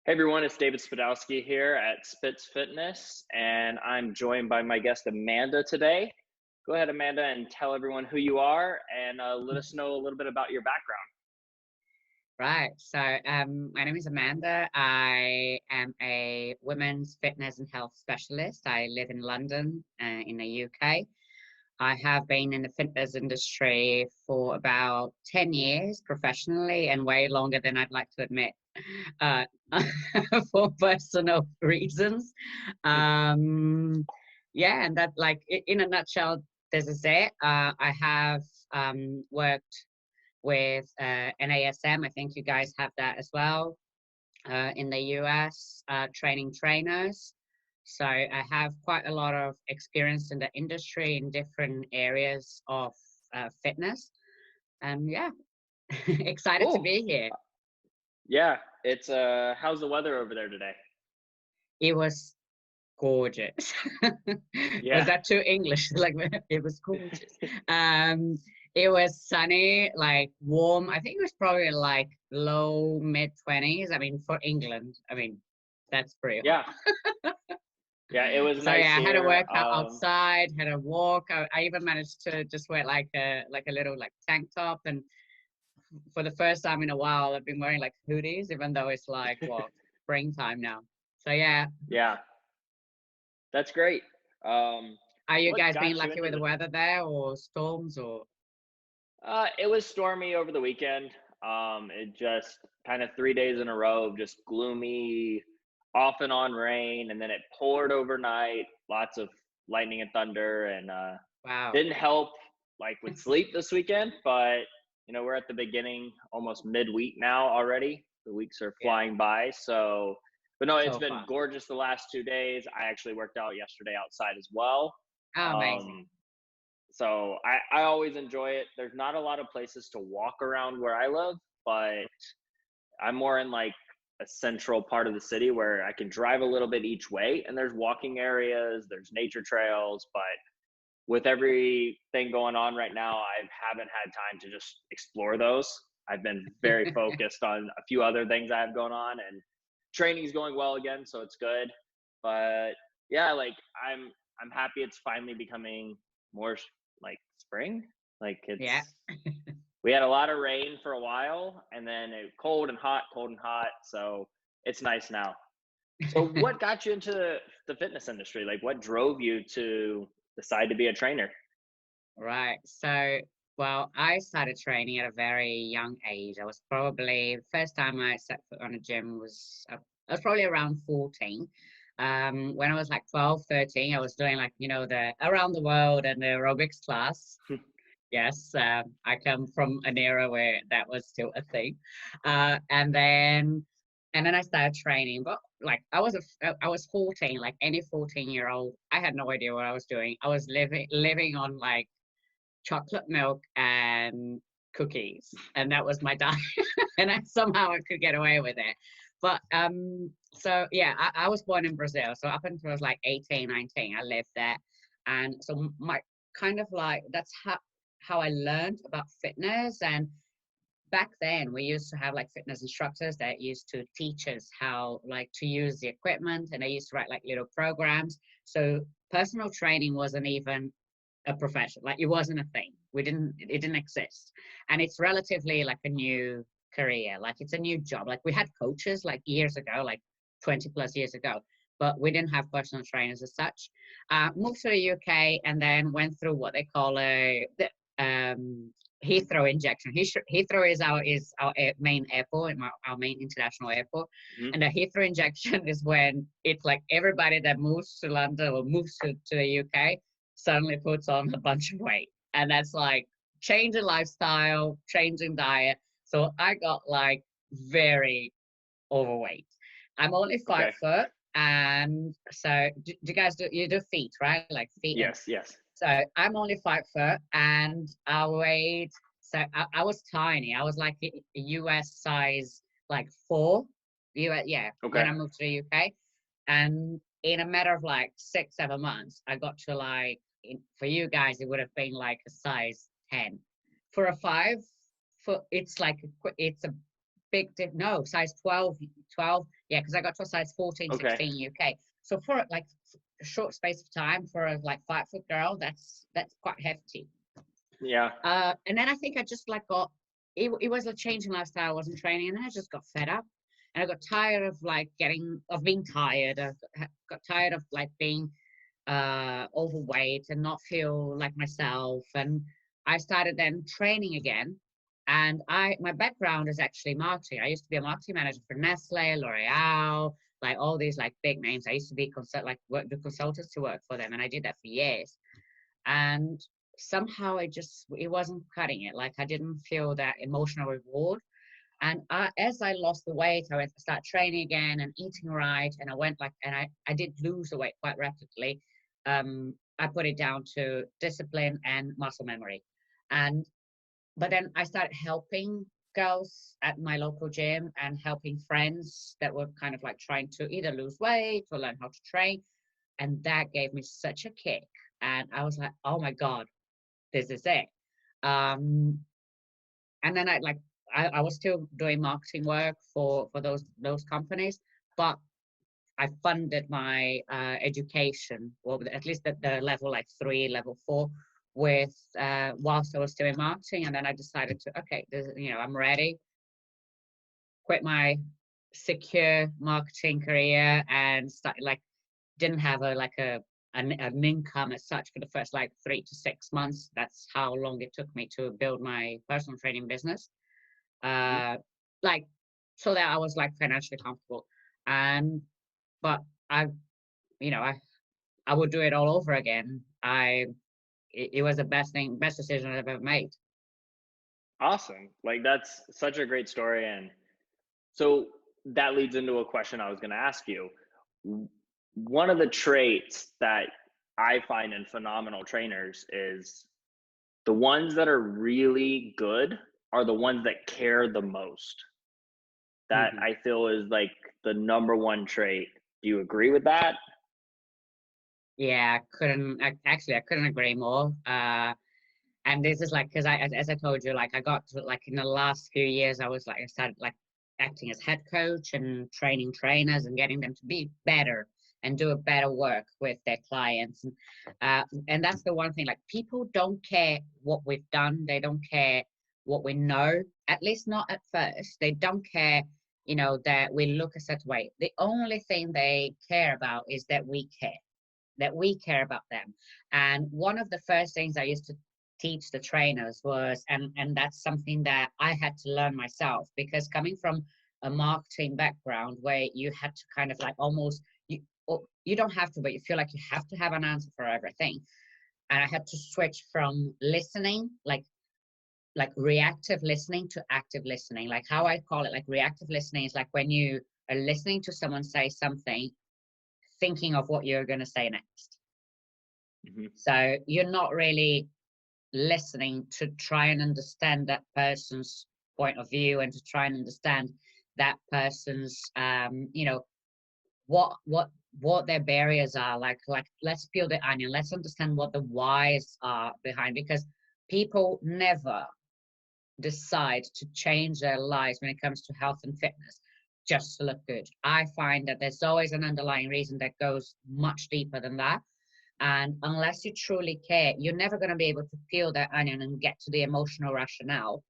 Hey everyone, it's David Spadowski here at Spitz Fitness, and I'm joined by my guest Amanda today. Go ahead, Amanda, and tell everyone who you are and let us know a little bit about your background. Right. So my name is Amanda. I am a women's fitness and health specialist. I live in London, in the UK. I have been in the fitness industry for about 10 years professionally and way longer than I'd like to admit, uh, for personal reasons. Um, yeah, and that, like, in a nutshell, this is it. I have worked with NASM. I think you guys have that as well in the US, training trainers. So I have quite a lot of experience in the industry in different areas of fitness. And yeah, excited to Cool. be here. Yeah, it's how's the weather over there today? It was gorgeous. Was Yeah. that too English? Like, it was gorgeous. Um, it was sunny, like warm. I think it was probably like low mid 20s. I mean, for England, I mean, that's pretty hot. Yeah. Yeah, it was So nice yeah, I had a here. workout outside, had a walk. I even managed to just wear like a little like tank top, and for the first time in a while, I've been wearing like hoodies, even though it's like what, springtime now. So yeah, Yeah, that's great. Um, are you what guys being got you lucky into with the weather there, or storms, or? it was stormy over the weekend. It just kind of 3 days in a row of just gloomy, off and on rain, and then it poured overnight. Lots of lightning and thunder, and Wow. didn't help like with sleep this weekend. But we're at the beginning, almost midweek now already. The weeks are Yeah, flying by. So, but no, it's so been far. gorgeous the last 2 days. I actually worked out yesterday outside as well. Oh, amazing. Um, so I always enjoy it. There's not a lot of places to walk around where I live, but I'm more in like a central part of the city where I can drive a little bit each way, and there's walking areas, there's nature trails. But with everything going on right now, I haven't had time to just explore those. I've been very focused on a few other things I have going on, and training's going well again, so it's good. But yeah, like I'm happy it's finally becoming more like spring. Like Yeah. it's we had a lot of rain for a while, and then it cold and hot, cold and hot. So it's nice now. So what got you into the fitness industry? Like what drove you to decide to be a trainer? Right. So, well, I started training at a very young age. I was probably, first time I set foot on a gym was, I was probably around 14. When I was like 12, 13, I was doing like, the around the world and the aerobics class. Yes, I come from an era where that was still a thing. Uh, and then, and then I started training, but like I was 14, like any 14-year-old. I had no idea what I was doing. I was living on like chocolate milk and cookies, and that was my diet. And somehow I could get away with it. But so yeah, I was born in Brazil, so up until I was like 18, 19, I lived there. And so my kind of like that's how I learned about fitness. And back then we used to have like fitness instructors that used to teach us how like to use the equipment, and they used to write like little programs. So personal training wasn't even a profession, like it wasn't a thing. It didn't exist. And it's relatively like a new career, like it's a new job. Like we had coaches like years ago, like 20 plus years ago, but we didn't have personal trainers as such. Moved to the UK and then went through what they call um Heathrow injection. Heathrow is our main airport, our main international airport. Hmm. And the Heathrow injection is when it's like everybody that moves to London or moves to the UK suddenly puts on a bunch of weight. And that's like changing lifestyle, changing diet. So I got like very overweight. I'm only five Okay. foot. And so do you guys you do feet, right? Like feet. And Yes. Yes. so I'm only 5 foot and I weighed, so I was tiny. I was like a US size, like four. US, yeah, when Okay. I moved to the UK. And in a matter of like 6, 7 months, I got to like, for you guys, it would have been like a size 10. For a 5 foot, it's like, it's a no, size 12. Yeah, because I got to a size 14, Okay. 16 UK. So for like a short space of time for a like 5 foot girl, that's quite hefty. Yeah. And then I think I just like it was a changing lifestyle. I wasn't training, and then I just got fed up, and I got tired of like being tired. Got tired of like being overweight and not feel like myself. And I started then training again. And my background is actually marketing. I used to be a marketing manager for Nestle, L'Oreal, like all these like big names. I used to be the consultants to work for them, and I did that for years. And somehow it wasn't cutting it. Like I didn't feel that emotional reward. And as I lost the weight, I went to start training again and eating right. And I did lose the weight quite rapidly. I put it down to discipline and muscle memory. But then I started helping girls at my local gym and helping friends that were kind of like trying to either lose weight or learn how to train. And that gave me such a kick. And I was like, oh my God, this is it. Um, and then I was still doing marketing work for those companies, but I funded my education, or at least at the level like 3, level 4, with whilst I was still in marketing. And then I decided to, okay, I'm ready. Quit my secure marketing career and start like didn't have an income as such for the first like 3 to 6 months. That's how long it took me to build my personal training business. Mhm. Uh, like so that I was like financially comfortable. And but I, you know, I would do it all over again. It was the best decision I've ever made. Awesome. Like that's such a great story. And so that leads into a question I was going to ask you. One of the traits that I find in phenomenal trainers is the ones that are really good are the ones that care the most. That Mhm. I feel is like the number one trait. Do you agree with that? Yeah, I couldn't agree more. And this is like, because as I told you, like I got to like in the last few years, I started like acting as head coach and training trainers and getting them to be better and do a better work with their clients. And that's the one thing, like people don't care what we've done. They don't care what we know, at least not at first. They don't care, that we look a certain way. The only thing they care about is that we care about them. And one of the first things I used to teach the trainers was, and that's something that I had to learn myself, because coming from a marketing background where you had to kind of like almost you don't have to, but you feel like you have to have an answer for everything. And I had to switch from listening, like reactive listening, to active listening. Like how I call it, like reactive listening is like when you are listening to someone say something, thinking of what you're going to say next. Mhm. So you're not really listening to try and understand that person's point of view and to try and understand that person's, what their barriers are. Like let's peel the onion. Let's understand what the whys are behind, because people never decide to change their lives when it comes to health and fitness just to look good. I find that there's always an underlying reason that goes much deeper than that. And unless you truly care, you're never going to be able to peel that onion and get to the emotional rationale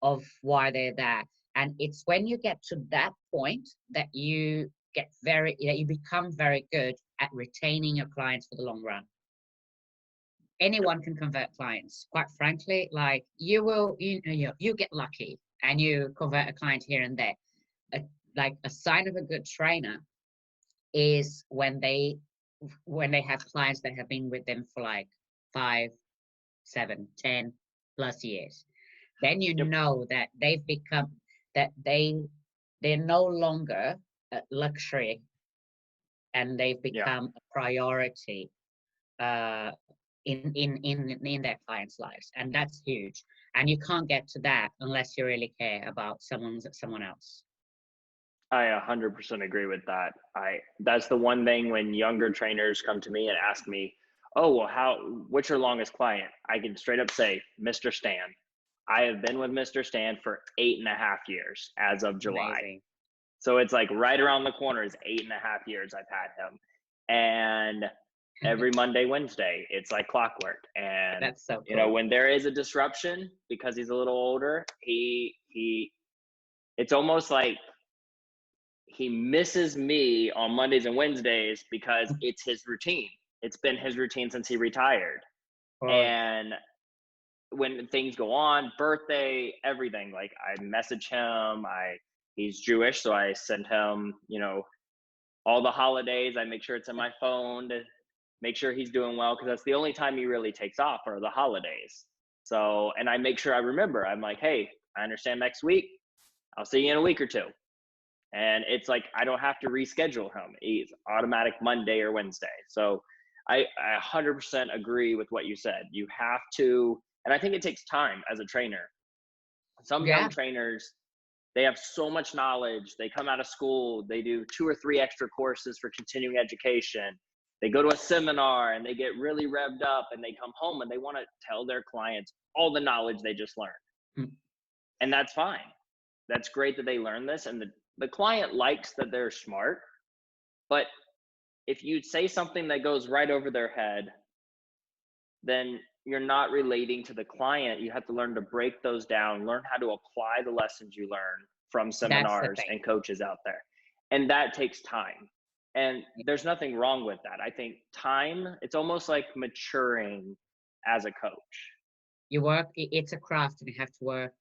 of why they're there. And it's when you get to that point that you become very good at retaining your clients for the long run. Yep. Anyone can convert clients, quite frankly. Like you get lucky and you convert a client here and there. a, like a sign of a good trainer is when they have clients that have been with them for like 5, 7, 10+ years. Then you Yep. know that they're no longer a luxury, and they've Yeah. become a priority uh, in their clients' lives, and that's huge. And you can't get to that unless you really care about someone else. I 100% agree with that. That's the one thing when younger trainers come to me and ask me, "Oh, well, what's your longest client?" I can straight up say, "Mr. Stan." I have been with Mr. Stan for 8.5 years as of July. Amazing. So it's like right around the corner is 8.5 years I've had him. And every Monday, Wednesday, it's like clockwork. And That's so you know, cool. when there is a disruption because he's a little older, it's almost like he misses me on Mondays and Wednesdays because it's his routine. It's been his routine since he retired. Of course. And when things go on, birthday, everything, like I message him. He's Jewish, so I send him, you know, all the holidays. I make sure it's in my phone to make sure he's doing well, because that's the only time he really takes off are the holidays. So, and I make sure I remember. I'm like, hey, I understand next week. I'll see you in a week or two. And it's like I don't have to reschedule him. He's automatic Monday or Wednesday. So I 100% agree with what you said. You have to, and I think it takes time as a trainer. Some young Yeah. trainers, they have so much knowledge. They come out of school, they do 2 or 3 extra courses for continuing education. They go to a seminar and they get really revved up, and they come home and they want to tell their clients all the knowledge they just learned. Mm. And that's fine. That's great that they learn this. And the client likes that they're smart. But if you say something that goes right over their head, then you're not relating to the client. You have to learn to break those down, learn how to apply the lessons you learn from That's the seminars thing. and coaches out there. And that takes time. And there's nothing wrong with that. I think time, it's almost like maturing as a coach. You work, it's a craft and you have to work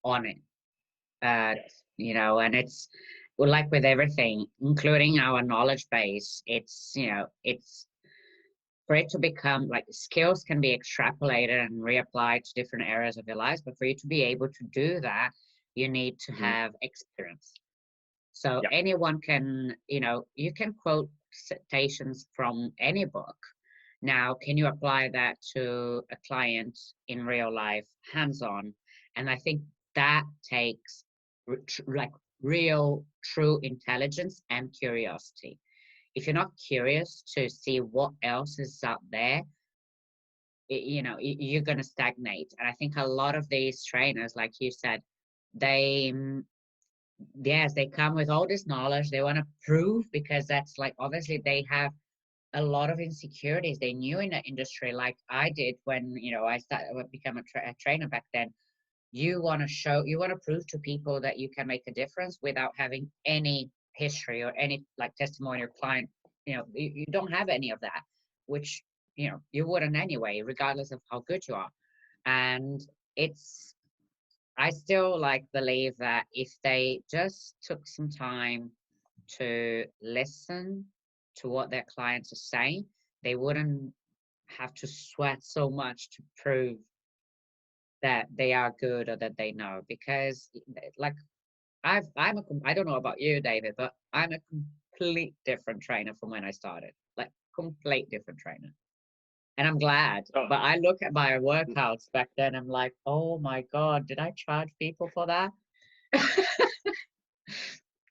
on it. Yes. You know, and it's well, like with everything, including our knowledge base, it's, you know, it's for it to become like skills can be extrapolated and reapplied to different areas of your lives, but for you to be able to do that, you need to Mm-hmm. have experience. So Yep. anyone can, you know, you can quote citations from any book. Now, can you apply that to a client in real life, hands-on? And I think that takes like real, true intelligence and curiosity. If you're not curious to see what else is out there, you know, you're going to stagnate. And I think a lot of these trainers, like you said, they, yes, they come with all this knowledge. They want to prove, because that's like, obviously they have a lot of insecurities. They knew in the industry, like I did when, you know, I started become a trainer back then. You want to show, you want to prove to people that you can make a difference without having any history or any like testimony or client. You know, you don't have any of that, which, you know, you wouldn't anyway, regardless of how good you are. And it's, I still like believe that if they just took some time to listen to what their clients are saying, they wouldn't have to sweat so much to prove that they are good or that they know. Because like I don't know about you, David, but I'm a complete different trainer from when I started. Like complete different trainer. And I'm glad. So, But I look at my workouts back then, I'm like, oh my God, did I charge people for that?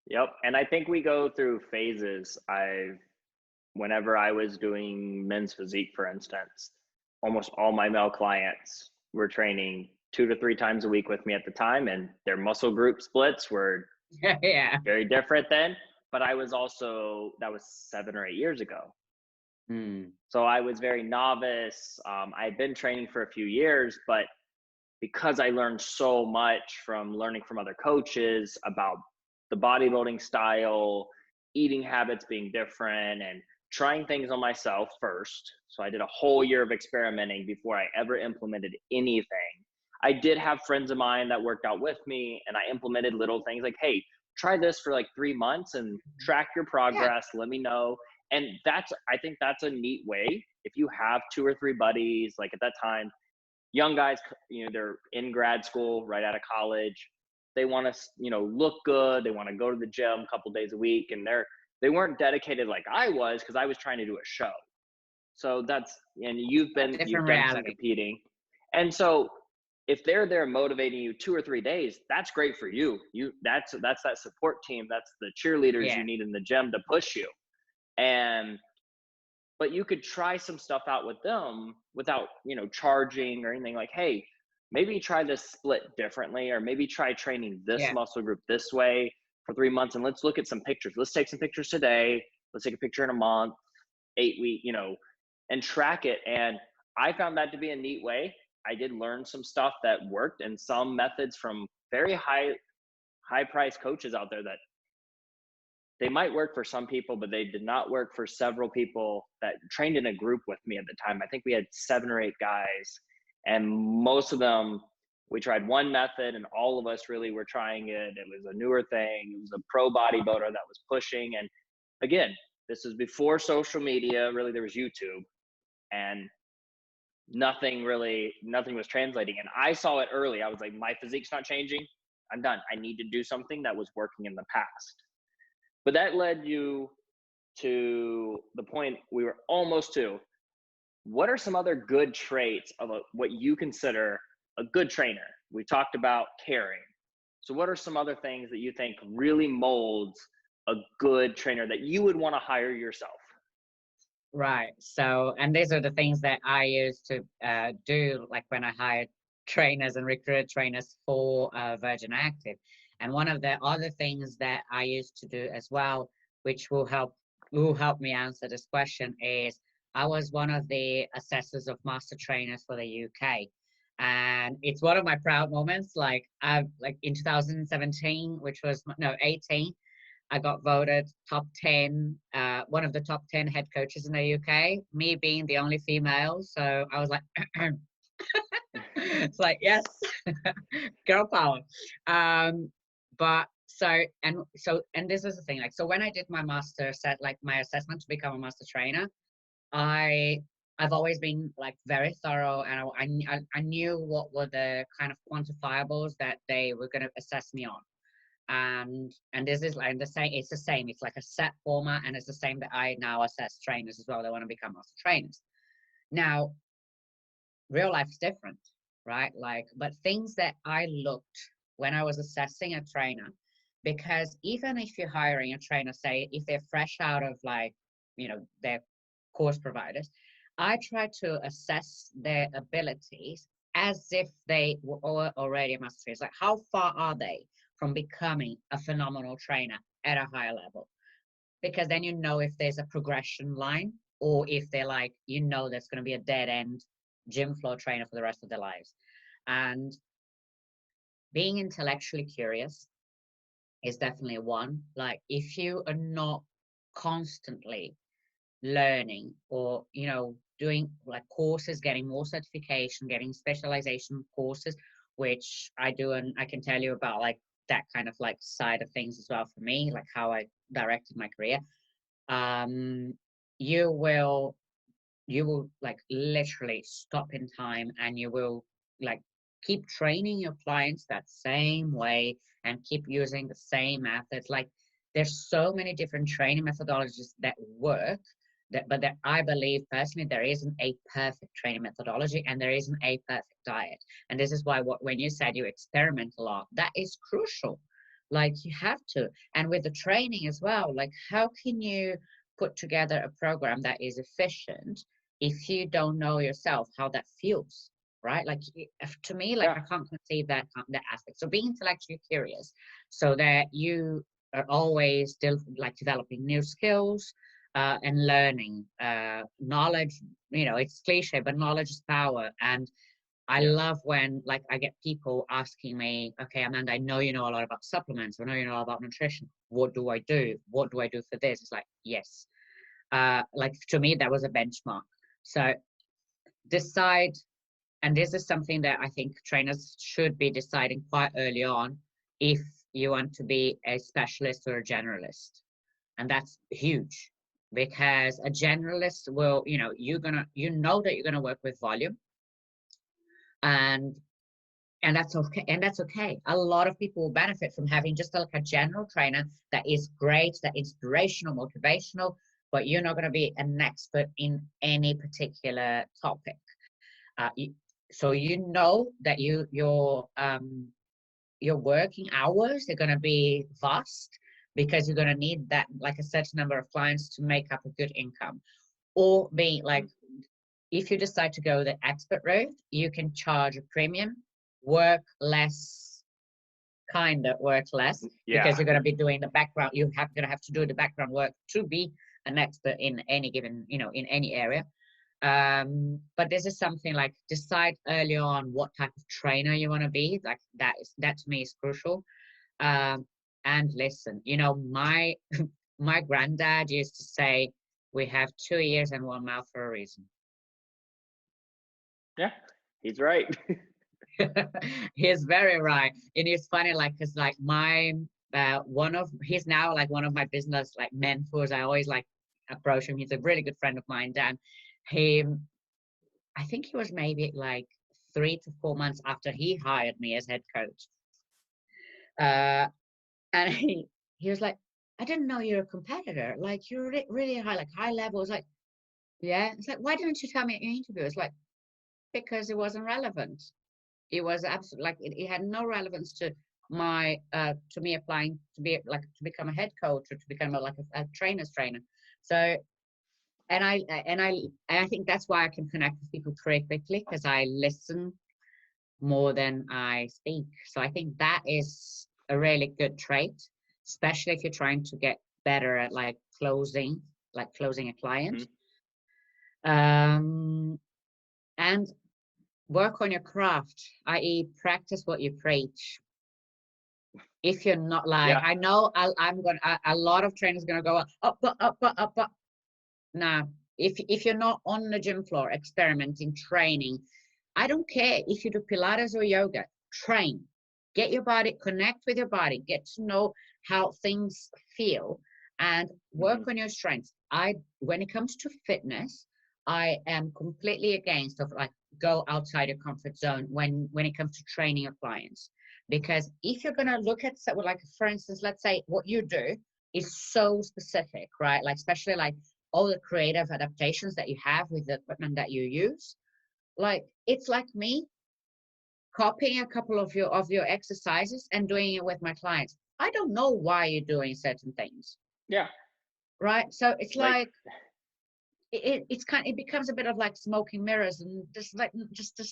yep. And I think we go through phases. Whenever I was doing men's physique, for instance, almost all my male clients were training 2 to 3 times a week with me at the time, and their muscle group splits were Yeah. very different then. But I was also, that was 7 or 8 years ago. Mm. So I was very novice. I had been training for a few years, but because I learned so much from learning from other coaches about the bodybuilding style, eating habits being different, and trying things on myself first. So I did a whole year of experimenting before I ever implemented anything. I did have friends of mine that worked out with me, and I implemented little things like, hey, try this for like 3 months and track your Yeah. progress. Let me know. And I think that's a neat way. If you have 2 or 3 buddies, like at that time, young guys, you know, they're in grad school, right out of college. They want to, you know, look good. They want to go to the gym a couple days a week, and they weren't dedicated like I was, because I was trying to do a show. So and you've Different done some reality. competing, and so if they're there motivating you 2 or 3 days, that's great for you. That's that support team. That's the cheerleaders Yeah. you need in the gym to push you. And but you could try some stuff out with them without, you know, charging or anything. Like, hey, maybe try this split differently, or maybe try training this Yeah. muscle group this way for 3 months. And let's look at some pictures. Let's take some pictures today. Let's take a picture in a month, 8 week, and track it. And I found that to be a neat way. I did learn some stuff that worked, and some methods from very high price coaches out there that they might work for some people, but they did not work for several people that trained in a group with me at the time. I think we had 7 or 8 guys, and most of them, we tried one method, and all of us really were trying it. It was a newer thing. It was a pro bodybuilder that was pushing. And again, this was before social media. Really, there was YouTube, and nothing was translating. And I saw it early. I was like, my physique's not changing. I'm done. I need to do something that was working in the past. But that led you to the point we were almost to. What are some other good traits of what you consider a good trainer? We talked about caring. So what are some other things that you think really molds a good trainer that you would want to hire yourself? Right. So, and these are the things that I used to do, like when I hired trainers and recruited trainers for Virgin Active. And one of the other things that I used to do as well, which will help me answer this question, is I was one of the assessors of master trainers for the UK. And it's one of my proud moments. Like in 2017, which was no 18, I got voted top 10, one of the top 10 head coaches in the UK, me being the only female. So I was like, it's like, yes, girl power. But and this is the thing, like, so when I did my my assessment to become a master trainer, I've always been like very thorough, and I knew what were the kind of quantifiables that they were going to assess me on. And this is like it's the same, it's like a set format, and it's the same that I now assess trainers as well that want to become master trainers. Now, real life is different, right? Like, but things that I looked when I was assessing a trainer, because even if you're hiring a trainer, say if they're fresh out of their course providers, I try to assess their abilities as if they were already a master trainers. Like, how far are they from becoming a phenomenal trainer at a higher level? Because then you know if there's a progression line, or if they're like, there's going to be a dead end gym floor trainer for the rest of their lives. And being intellectually curious is definitely one. Like, if you are not constantly learning, or doing like courses, getting more certification, getting specialization courses, which I do, and I can tell you about like that kind of like side of things as well for me, like how I directed my career. You will like literally stop in time, and you will like keep training your clients that same way and keep using the same methods. Like, there's so many different training methodologies that work, but that I believe personally there isn't a perfect training methodology, and there isn't a perfect diet. And this is why when you said you experiment a lot, that is crucial. Like, you have to. And with the training as well, like, how can you put together a program that is efficient if you don't know yourself how that feels, right? Like, to me, like, Yeah. I can't conceive that aspect. So being intellectually curious, so that you are always still like developing new skills, and learning, knowledge. It's cliche, but knowledge is power. And I Yeah. love when like I get people asking me, okay, Amanda, I know you know a lot about supplements. I know you know a lot about nutrition. What do I do? What do I do for this? It's like, yes. Like, to me, that was a benchmark. So decide, and this is something that I think trainers should be deciding quite early on, if you want to be a specialist or a generalist. And that's huge, because a generalist will, that you're gonna work with volume, and that's okay. And that's okay. A lot of people will benefit from having just like a general trainer that is great, that inspirational, motivational, but you're not going to be an expert in any particular topic. So that your working hours are going to be vast, because you're going to need that, like, a certain number of clients to make up a good income. Or be like, if you decide to go the expert route, you can charge a premium work less, kind of work less, Yeah. because you're going to be doing the background. Going to have to do the background work to be an expert in any given, in any area. But this is something like decide early on what type of trainer you want to be. Like that to me is crucial. And listen, my my granddad used to say, "We have 2 ears and one mouth for a reason." Yeah, he's right. He's very right, and it's funny, like, because like my he's now like one of my business like mentors. I always like approach him. He's a really good friend of mine, Dan. He, I think he was maybe like 3 to 4 months after he hired me as head coach. And he was like, "I didn't know you're a competitor. Like, you're really high, like high level." It's like, "Yeah." It's like, "Why didn't you tell me at your interview?" It's like, "Because it wasn't relevant. It was absolutely like it had no relevance to my to me applying to be like to become a head coach or to become a trainer's trainer." So, and I think that's why I can connect with people pretty quickly, because I listen more than I speak. So I think that is a really good trait, especially if you're trying to get better at closing a client. Um, and work on your craft, i.e., practice what you preach. If you're not like, Yeah. I know a lot of trainers going to go up. Nah, if you're not on the gym floor experimenting, training, I don't care if you do Pilates or yoga, train. Get your body, connect with your body, get to know how things feel, and work on your strengths. When it comes to fitness, I am completely against of like go outside your comfort zone when it comes to training your clients. Because if you're gonna look at like, for instance, let's say what you do is so specific, right? Like especially like all the creative adaptations that you have with the equipment that you use. Like it's like me copying a couple of your exercises and doing it with my clients. I don't know why you're doing certain things, Yeah. right? So it's Like, like it becomes a bit of like smoking mirrors, and just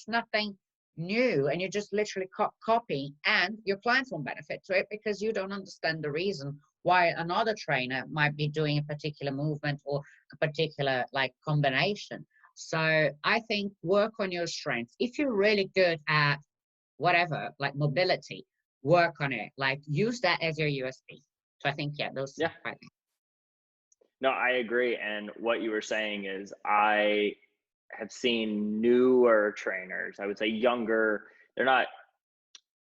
nothing new, and you're just literally copying, and your clients won't benefit to it because you don't understand the reason why another trainer might be doing a particular movement or a particular like combination. So I think work on your strengths. If you're really good at whatever, like mobility, work on it. Like use that as your USP. So I think, yeah, those. yeah. No, I agree. And what you were saying is, I have seen newer trainers, I would say younger, they're not,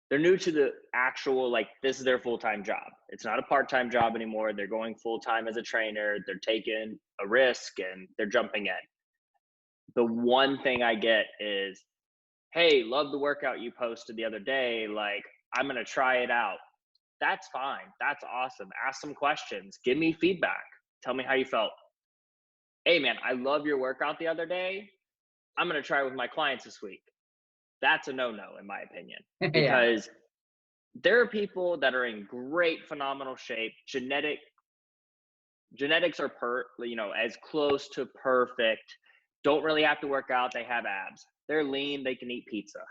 they're new to the actual, like, this is their full-time job. It's not a part-time job anymore. They're going full-time as a trainer. They're taking a risk and they're jumping in. The one thing I get is, "Hey, love the workout you posted the other day. Like, I'm going to try it out." That's fine. That's awesome. Ask some questions. Give me feedback. Tell me how you felt. "Hey, man, I love your workout the other day. I'm going to try it with my clients this week." That's a no-no, in my opinion, Yeah, because there are people that are in great, phenomenal shape. Genetics are as close to perfect. Don't really have to work out. They have abs. They're lean. They can eat pizza.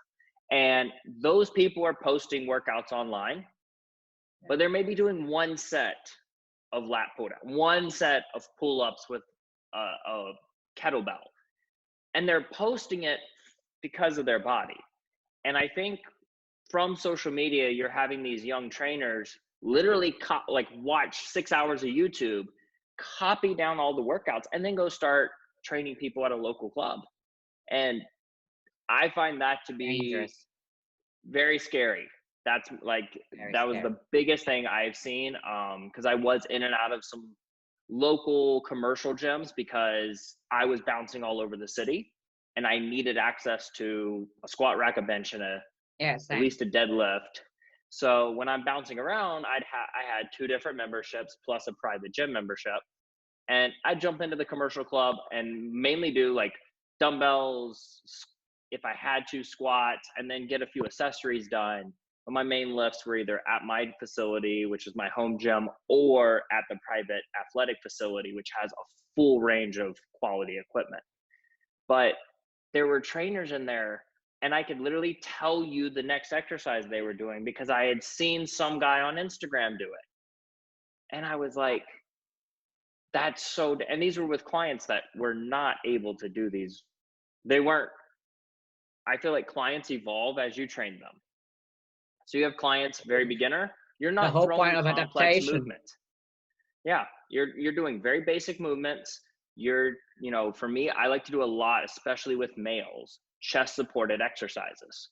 And those people are posting workouts online, but they're maybe doing one set of lat pull down, one set of pull ups with a kettlebell, and they're posting it because of their body. And I think from social media, you're having these young trainers literally like watch 6 hours of YouTube, copy down all the workouts, and then go start training people at a local club. And I find that to be dangerous. very scary. That's like, Very that was scary. the biggest thing I've seen, because I was in and out of some local commercial gyms because I was bouncing all over the city and I needed access to a squat rack, a bench, and Yeah, at same. least a deadlift. So when I'm bouncing around, I had two different memberships plus a private gym membership, and I'd jump into the commercial club and mainly do like dumbbells, if I had to, squats, and then get a few accessories done. But my main lifts were either at my facility, which is my home gym, or at the private athletic facility, which has a full range of quality equipment. But there were trainers in there and I could literally tell you the next exercise they were doing because I had seen some guy on Instagram do it. And I was like, that's so, and these were with clients that were not able to do these. They weren't, I feel like clients evolve as you train them. So you have clients, very beginner, you're The not whole point throwing of complex adaptation. movement. Yeah, you're doing very basic movements. You're, for me, I like to do a lot, especially with males, chest supported exercises,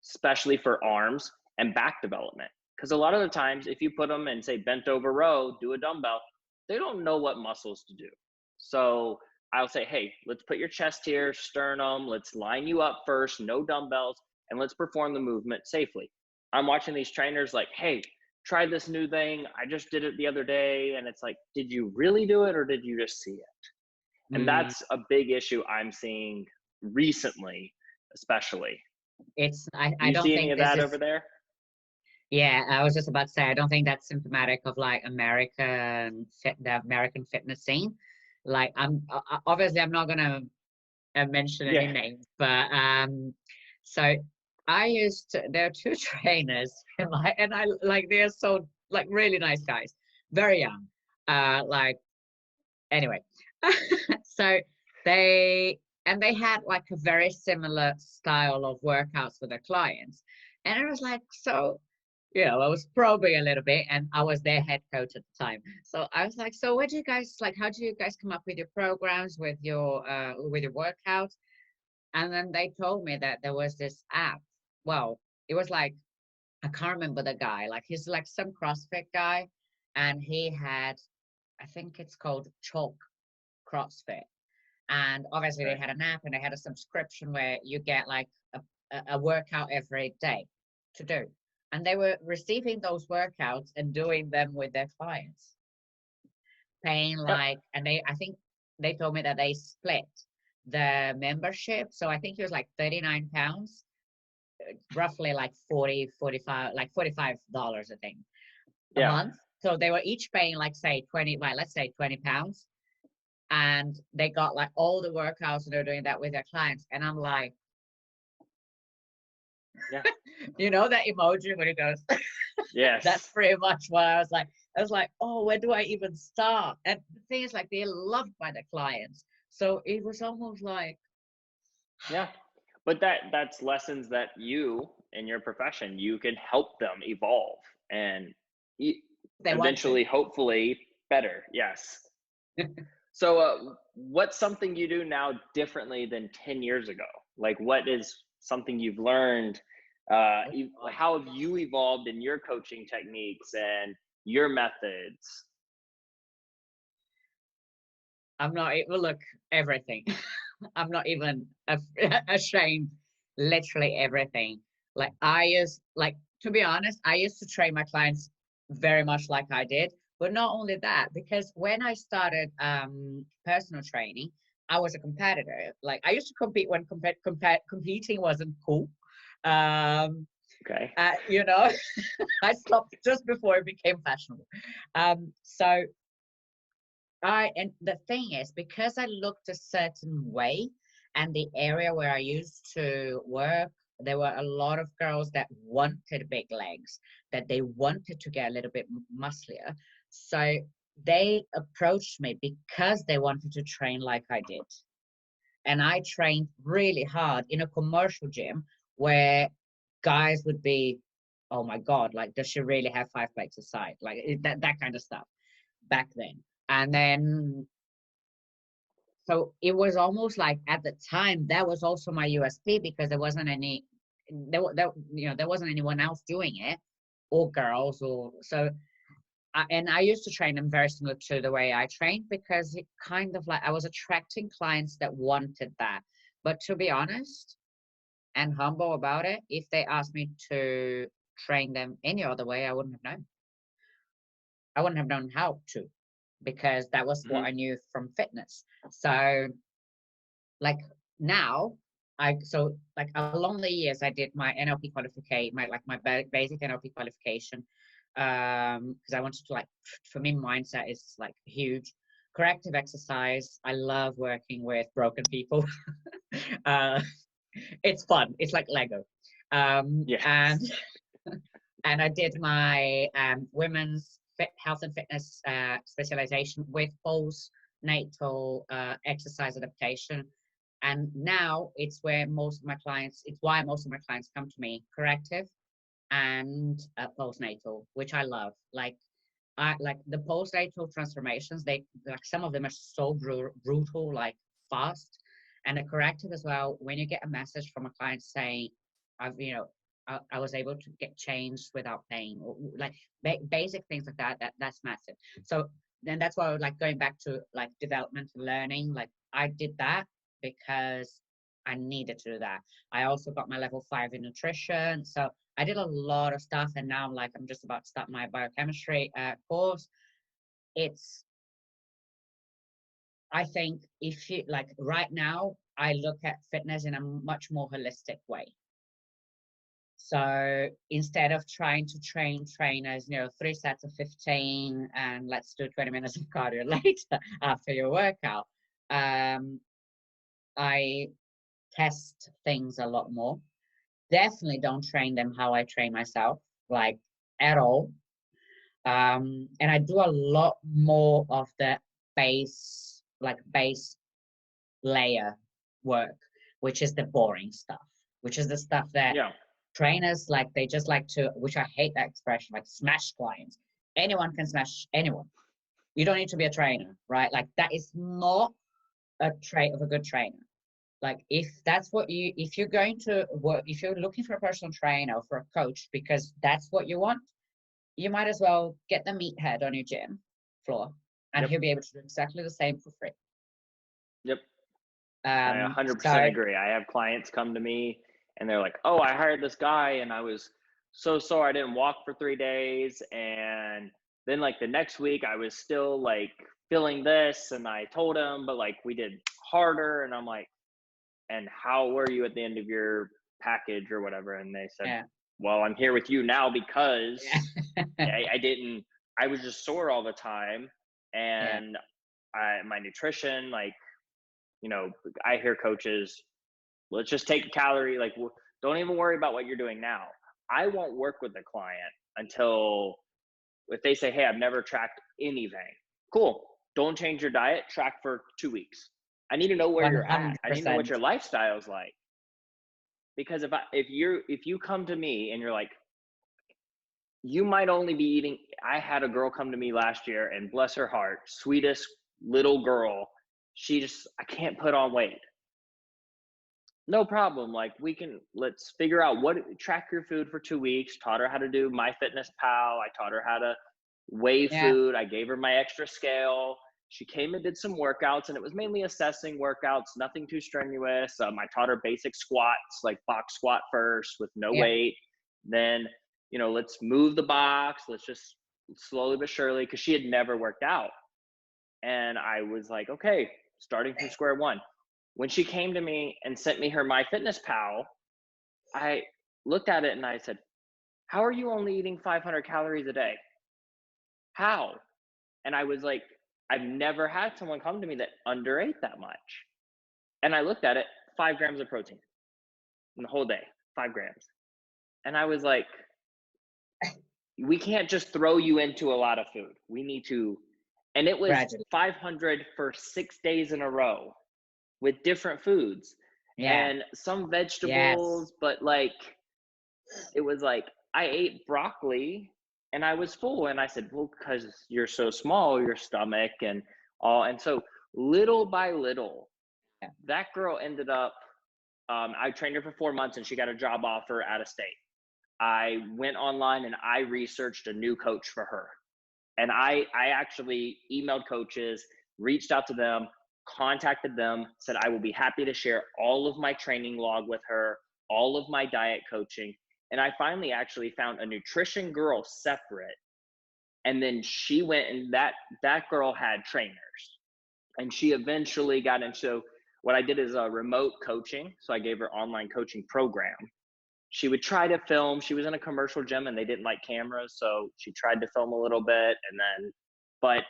especially for arms and back development. Because a lot of the times, if you put them in, say, bent over row, do a dumbbell, they don't know what muscles to do. So I'll say, hey, let's put your chest here, sternum, let's line you up first, no dumbbells, and let's perform the movement safely. I'm watching these trainers like, hey, try this new thing. I just did it the other day. And it's like, did you really do it or did you just see it? And Mm, that's a big issue I'm seeing recently, especially. I You don't see any think of this that over is, there? yeah, I was just about to say, I don't think that's symptomatic of like the American fitness scene. Like, obviously I'm not gonna mention any Yeah. names, but so there are two trainers, and I like they're so like really nice guys, very young, like anyway, so they had like a very similar style of workouts for their clients, and it was like so. I was probing a little bit, and I was their head coach at the time. So I was like, "So, what do you guys like? How do you guys come up with your programs, with your workouts?" And then they told me that there was this app. Well, it was like, I can't remember the guy. Like, he's like some CrossFit guy, and he had, I think it's called Chalk CrossFit. And obviously, they Okay. had an app and they had a subscription where you get like a workout every day to do. And they were receiving those workouts and doing them with their clients, paying Yep. like, and I think they told me that they split the membership. So I think it was like 39 pounds, roughly like 45, like $45, I think, a Yeah. month. So they were each paying like, say, 20, like, let's say 20 pounds. And they got like all the workouts and they're doing that with their clients. And I'm like, Yeah. that emoji when it goes, that's Yes. pretty much what I was like, oh, where do I even start? And the thing is, like, they're loved by the clients. So it was almost like Yeah. But that's lessons that you in your profession, you can help them evolve and they want to. eventually, hopefully, better. Yes. So, what's something you do now differently than 10 years ago? Like, what is something you've learned? Oh, God. How have you evolved in your coaching techniques and your methods? I'm not even, look, everything. I'm not even ashamed, literally everything. Like, to be honest, I used to train my clients very much like I did. But not only that, because when I started personal training, I was a competitor. Like, I used to compete when competing wasn't cool. Um, Okay. you know, I stopped just before it became fashionable. So and the thing is, because I looked a certain way, and the area where I used to work, there were a lot of girls that wanted big legs, that they wanted to get a little bit musclier. So they approached me because they wanted to train like I did. And I trained really hard in a commercial gym where guys would be, oh my God, like, does she really have five plates aside? Like, that kind of stuff back then. And then so it was almost like, at the time, that was also my USP, because there wasn't there wasn't anyone else doing it, or girls, or so. And I used to train them very similar to the way I trained, because it kind of like I was attracting clients that wanted that. But to be honest and humble about it, if they asked me to train them any other way, I wouldn't have known. I wouldn't have known how to, because that was what Hmm. I knew from fitness. So, like, now, like, along the years, I did my NLP qualification, my basic NLP qualification, because I wanted to, like, for me, mindset is like huge. Corrective exercise, I love working with broken people. uh It's fun. It's like Lego. Um, Yes. and and I did my women's health and fitness specialization with postnatal exercise adaptation. And now it's why most of my clients come to me, corrective and postnatal, which I love. I like the postnatal transformations. They like some of them are so brutal, like fast, and the corrective as well. When you get a message from a client saying, "I've I was able to get changed without pain," or like basic things like that. That's massive. So then that's why I would like going back to like developmental learning. Like I did that because I needed to do that. I also got my level 5 in nutrition. So I did a lot of stuff, and now I'm just about to start my biochemistry course. It's I think if you like right now, I look at fitness in a much more holistic way. So instead of trying to train trainers, 3 sets of 15 and let's do 20 minutes of cardio later after your workout, I test things a lot more. Definitely don't train them how I train myself, like at all. And I do a lot more of the base layer work, which is the boring stuff, which is the stuff that Yeah. trainers like, they just like to, which I hate that expression, like smash clients. Anyone can smash anyone. You don't need to be a trainer, right? Like that is not a trait of a good trainer. Like if you're going to work, if you're looking for a personal trainer or for a coach because that's what you want, you might as well get the meathead on your gym floor and Yep. he'll be able to do exactly the same for free. Yep. I 100% So agree. I have clients come to me and they're like, "Oh, I hired this guy and I was so sore I didn't walk for 3 days, and then like the next week I was still like feeling this, and I told him but like we did harder." And I'm like, "And how were you at the end of your package or whatever?" And they said, yeah, "Well, I'm here with you now yeah, because I didn't I was just sore all the time, yeah, and my nutrition, like, you know, I hear coaches, let's just take a calorie, like, don't even worry about what you're doing now." I won't work with the client until if they say, "Hey, I've never tracked anything." Cool. Don't change your diet, track for 2 weeks. I need to know where you're at. I need to know what 100%. your lifestyle is like. Because if you come to me and you're like, you might only be eating, I had a girl come to me last year and bless her heart, sweetest little girl. She just, I can't put on weight. No problem. Like let's figure out track your food for 2 weeks. Taught her how to do MyFitnessPal. I taught her how to weigh Yeah, food. I gave her my extra scale. She came and did some workouts, and it was mainly assessing workouts, nothing too strenuous. I taught her basic squats, like box squat first with no yeah, weight. Then, let's move the box. Let's just slowly but surely, because she had never worked out. And I was like, okay, starting from square one. When she came to me and sent me her MyFitnessPal, I looked at it and I said, "How are you only eating 500 calories a day? How?" And I was like, I've never had someone come to me that underate that much. And I looked at it, 5 grams of protein in the whole day, 5 grams. And I was like, we can't just throw you into a lot of food. We need to. And it was gradually. 500 for 6 days in a row with different foods Yeah, and some yes, vegetables, but like, it was like I ate broccoli and I was full. And I said, well, because you're so small, your stomach and all. And so little by little, yeah, that girl ended up, I trained her for 4 months and she got a job offer out of state. I went online and I researched a new coach for her. And I actually emailed coaches, reached out to them, contacted them, said I will be happy to share all of my training log with her, all of my diet coaching. And I finally actually found a nutrition girl separate. And then she went, and that girl had trainers. And she eventually got into, what I did is a remote coaching. So I gave her online coaching program. She would try to film. She was in a commercial gym and they didn't like cameras. So she tried to film a little bit. And then, but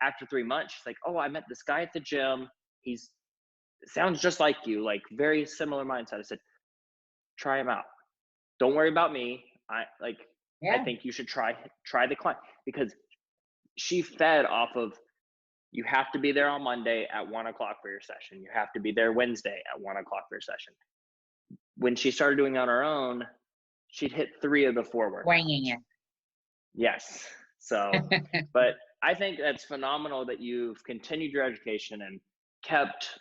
after 3 months, she's like, "Oh, I met this guy at the gym. He's sounds just like you, like very similar mindset." I said, try them out. Don't worry about me. I Yeah. think you should try the client, because she fed off of, you have to be there on Monday at 1 o'clock for your session. You have to be there Wednesday at 1 o'clock for your session. When she started doing it on her own, she'd hit 3 of the 4 Winging workouts. it. Yes. So, but I think that's phenomenal that you've continued your education and kept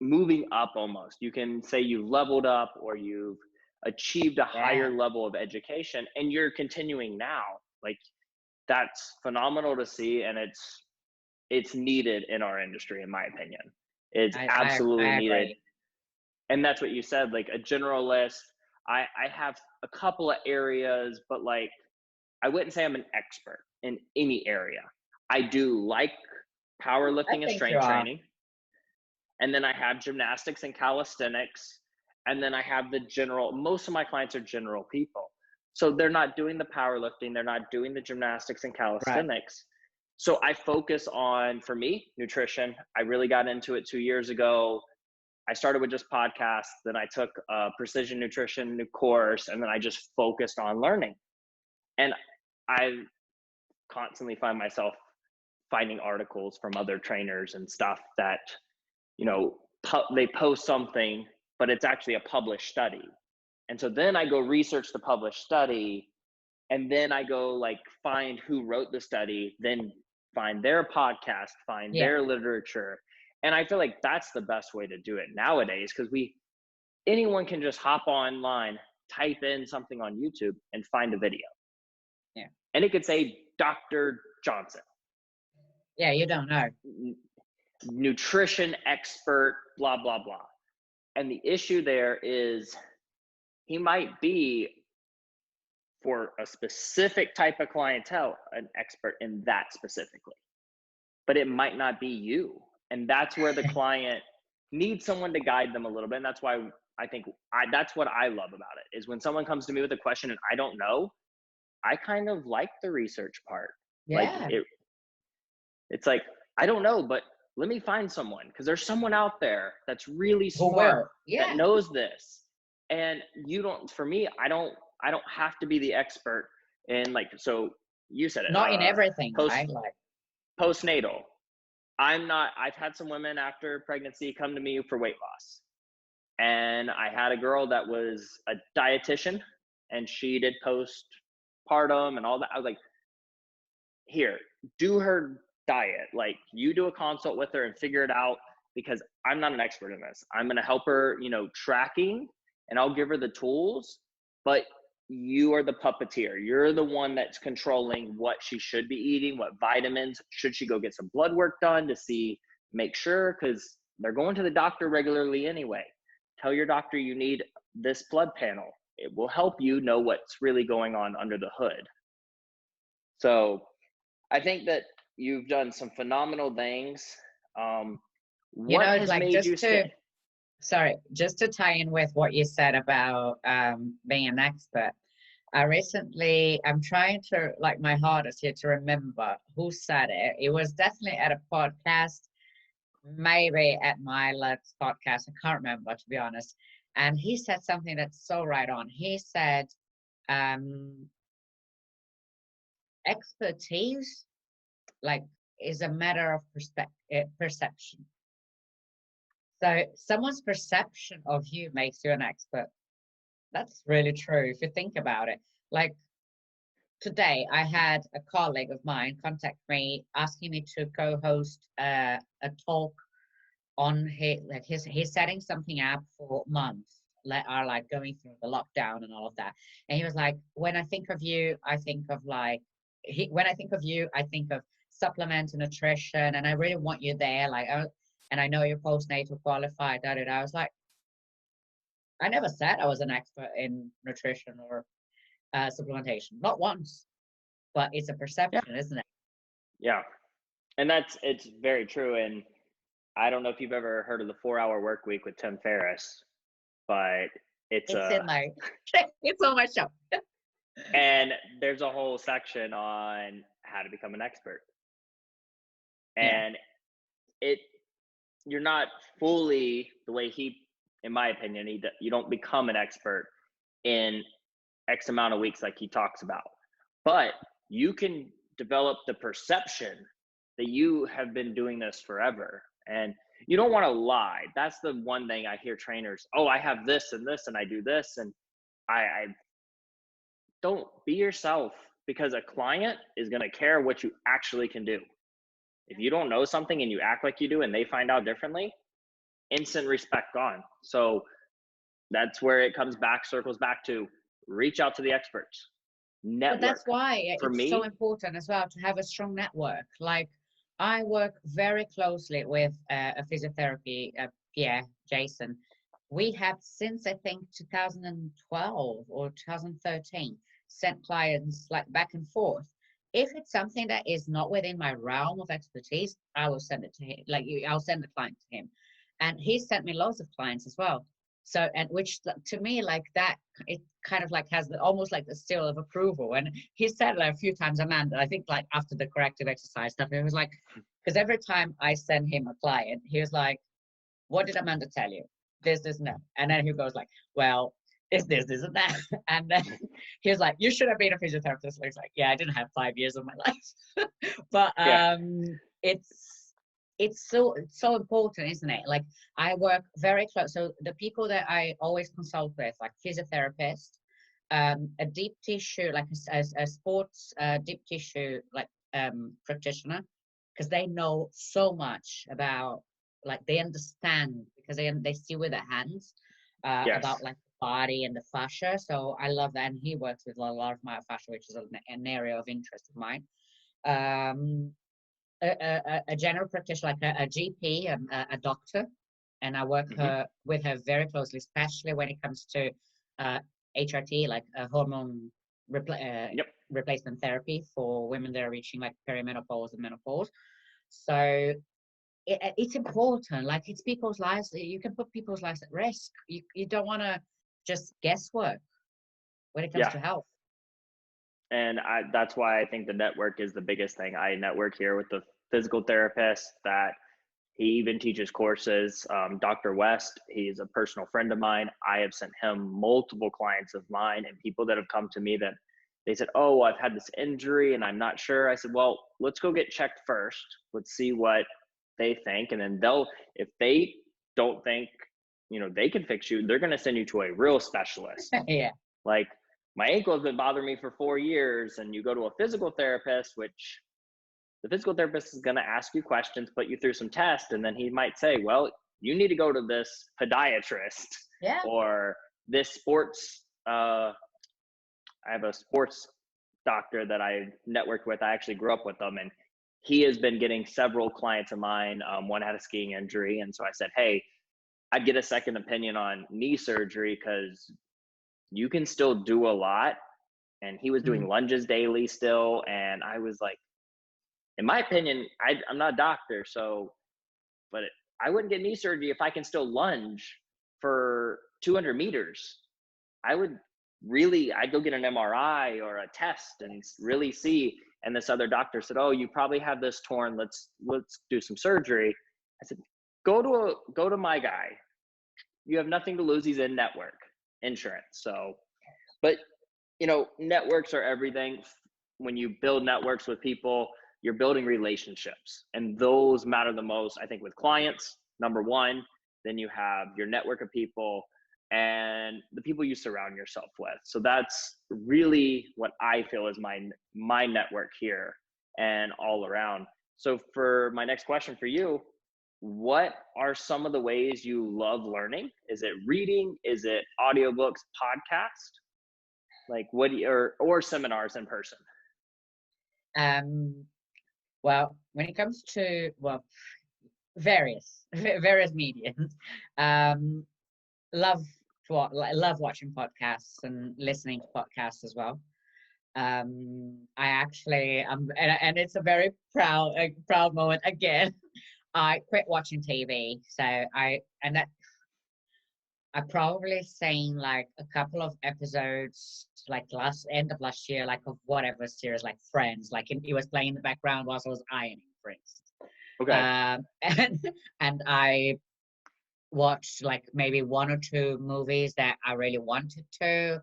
moving up almost. You can say you've leveled up, or you've achieved a Yeah. higher level of education, and you're continuing now. Like, that's phenomenal to see, and it's needed in our industry, in my opinion. It's absolutely I needed. agree. And that's what you said, like a generalist. I have a couple of areas, but like, I wouldn't say I'm an expert in any area. I do like I powerlifting and think you strength are. training. And then I have gymnastics and calisthenics. And then I have the general, most of my clients are general people. So they're not doing the powerlifting, they're not doing the gymnastics and Right. calisthenics. So I focus on, for me, nutrition. I really got into it 2 years ago. I started with just podcasts, then I took a precision nutrition course, and then I just focused on learning. And I constantly find myself finding articles from other trainers and stuff that, they post something, but it's actually a published study. And so then I go research the published study, and then I go like find who wrote the study, then find their podcast, find Yeah. their literature. And I feel like that's the best way to do it nowadays, because anyone can just hop online, type in something on YouTube, and find a video. Yeah. And it could say Dr. Johnson, Yeah, you don't know. nutrition expert, blah, blah, blah. And the issue there is, he might be, for a specific type of clientele, an expert in that specifically, but it might not be you. And that's where the client needs someone to guide them a little bit. And that's why that's what I love about it, is when someone comes to me with a question and I don't know, I kind of like the research part. Like, Yeah. it's like, I don't know, but let me find someone, because there's someone out there that's really Who smart, will? Yeah. that knows this. And for me, I don't have to be the expert in, like, so you said it, Not in everything, post right? Like, postnatal. I've had some women after pregnancy come to me for weight loss. And I had a girl that was a dietitian, and she did postpartum and all that. I was like, here, do her diet. Like, you do a consult with her and figure it out, because I'm not an expert in this. I'm going to help her, tracking, and I'll give her the tools, but you are the puppeteer. You're the one that's controlling what she should be eating, what vitamins. Should she go get some blood work done to make sure, because they're going to the doctor regularly anyway. Tell your doctor you need this blood panel. It will help you know what's really going on under the hood. So I think that you've done some phenomenal things. What has like, made you stay? just to tie in with what you said about being an expert. I'm trying to, like, my hardest here to remember who said it. It was definitely at a podcast, maybe at my last podcast. I can't remember, to be honest. And he said something that's so right on. He said, expertise, like, is a matter of perception. So someone's perception of you makes you an expert. That's really true if you think about it. Like, today, I had a colleague of mine contact me asking me to co-host a talk on he's setting something up for months that are like going through the lockdown and all of that. And he was like, when I think of you, I think of supplement and nutrition, and I really want you there. Like, and I know you're postnatal qualified. I was like, I never said I was an expert in nutrition or supplementation, not once. But it's a Yeah. perception, isn't it? Yeah. And it's very true. And I don't know if you've ever heard of the 4-Hour Work Week with Tim Ferriss, but it's in my it's on my show. And there's a whole section on how to become an expert. And you're not fully the way in my opinion, you don't become an expert in X amount of weeks, like he talks about. But you can develop the perception that you have been doing this forever. And you don't want to lie. That's the one thing I hear trainers, oh, I have this and this, and I do this. And I don't be yourself, because a client is going to care what you actually can do. If you don't know something and you act like you do and they find out differently, instant respect gone. So that's where it circles back to reach out to the experts, But that's network. why For it's so me, important as well to have a strong network. Like I work very closely with a physiotherapy, Pierre, Jason. We have since I think 2012 or 2013 sent clients like back and forth. If it's something that is not within my realm of expertise, I will send it to him. I'll send the client to him, and he sent me loads of clients as well. So, and which to me, like that, it kind of like has almost like the seal of approval. And he said like a few times, Amanda, I think like after the corrective exercise stuff, it was like, because every time I send him a client, he was like, what did Amanda tell you? This, no. And then he goes like, well, it's this, and that. And then he was like, you should have been a physiotherapist. He's like, yeah, I didn't have 5 years of my life. But yeah. it's so important, isn't it? Like I work very close. So the people that I always consult with, like physiotherapist, a deep tissue, like a sports deep tissue like practitioner, because they know so much about, like they understand because they see with their hands Yes. about like the body and the fascia. So I love that, and he works with a lot of myofascia, which is an area of interest of mine. Um, a general practitioner, like a GP, a doctor, and I work with her very closely, especially when it comes to HRT, like hormone replacement therapy for women that are reaching like perimenopause and menopause. So it's important. Like it's people's lives. You can put people's lives at risk. You don't want to just guesswork when it comes Yeah. to health. And that's why I think the network is the biggest thing. I network here with the physical therapist that he even teaches courses. Dr. West, he's a personal friend of mine. I have sent him multiple clients of mine and people that have come to me that they said, oh, I've had this injury and I'm not sure. I said, well, let's go get checked first. Let's see what they think. And then if they don't think, they can fix you, they're going to send you to a real specialist. Yeah. Like my ankle has been bothering me for 4 years, and you go to a physical therapist, which the physical therapist is going to ask you questions, put you through some tests, and then he might say, well, you need to go to this podiatrist or this sports. I have a sports doctor that I networked with. I actually grew up with them, and he has been getting several clients of mine. One had a skiing injury, and so I said, hey, I'd get a second opinion on knee surgery because you can still do a lot. And he was doing lunges daily still. And I was like, in my opinion, I'm not a doctor, but I wouldn't get knee surgery if I can still lunge for 200 meters. I'd go get an MRI or a test and really see. And this other doctor said, oh, you probably have this torn. Let's do some surgery. I said, go to my guy. You have nothing to lose. He's in network insurance. So, but networks are everything. When you build networks with people, you're building relationships, and those matter the most, I think, with clients, number one. Then you have your network of people and the people you surround yourself with. So that's really what I feel is my network here and all around. So for my next question for you, what are some of the ways you love learning? Is it reading? Is it audiobooks, podcast? Like what or seminars in person? Well, when it comes to various mediums, love watching podcasts and listening to podcasts as well. I actually and it's a very proud moment again. I quit watching TV, so I probably seen like a couple of episodes like end of last year, like of whatever series, like Friends, like it was playing in the background whilst I was ironing, for instance. Okay. And I watched like maybe one or two movies that I really wanted to.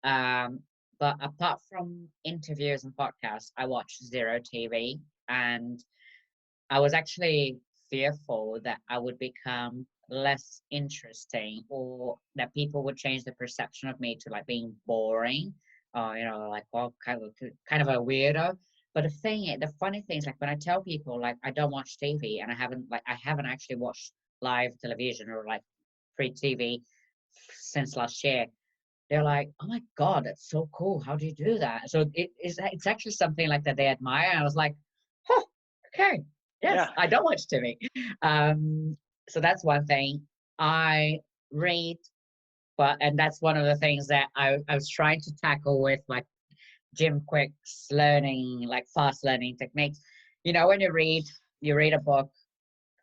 Um, but apart from interviews and podcasts, I watched zero TV, and I was actually fearful that I would become less interesting, or that people would change the perception of me to like being boring, or like, well, kind of a weirdo. But the funny thing is, like, when I tell people like I don't watch TV, and I haven't actually watched live television or like free TV since last year, they're like, "Oh my God, that's so cool! How do you do that?" So it's actually something like that they admire. And I was like, "Huh, okay, yes, Yeah. I don't watch TV." Um, so that's one thing. I read, and that's one of the things that I was trying to tackle with like Jim Quick's learning, like fast learning techniques. When you read a book,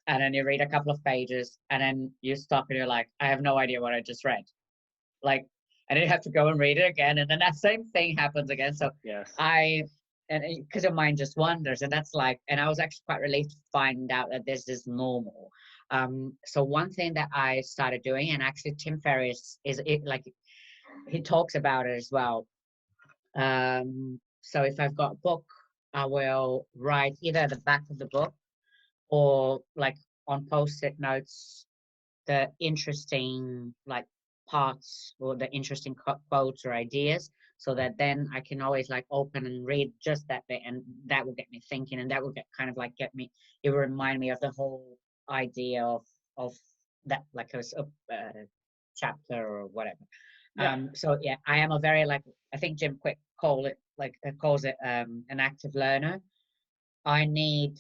and then you read a couple of pages, and then you stop and you're like, "I have no idea what I just read." Like, and then you have to go and read it again, and then that same thing happens again. So Yes. I, and because your mind just wanders, and that's like, and I was actually quite relieved to find out that this is normal. So one thing that I started doing, and actually Tim Ferriss is it like he talks about it as well. So if I've got a book, I will write either at the back of the book or like on post-it notes the interesting like parts or the interesting quotes or ideas, so that then I can always like open and read just that bit, and that will get me thinking, and that will get kind of like it will remind me of the whole idea of that, like a chapter or whatever. Yeah. So yeah, I am a very like, I think Jim Quick calls it an active learner. I need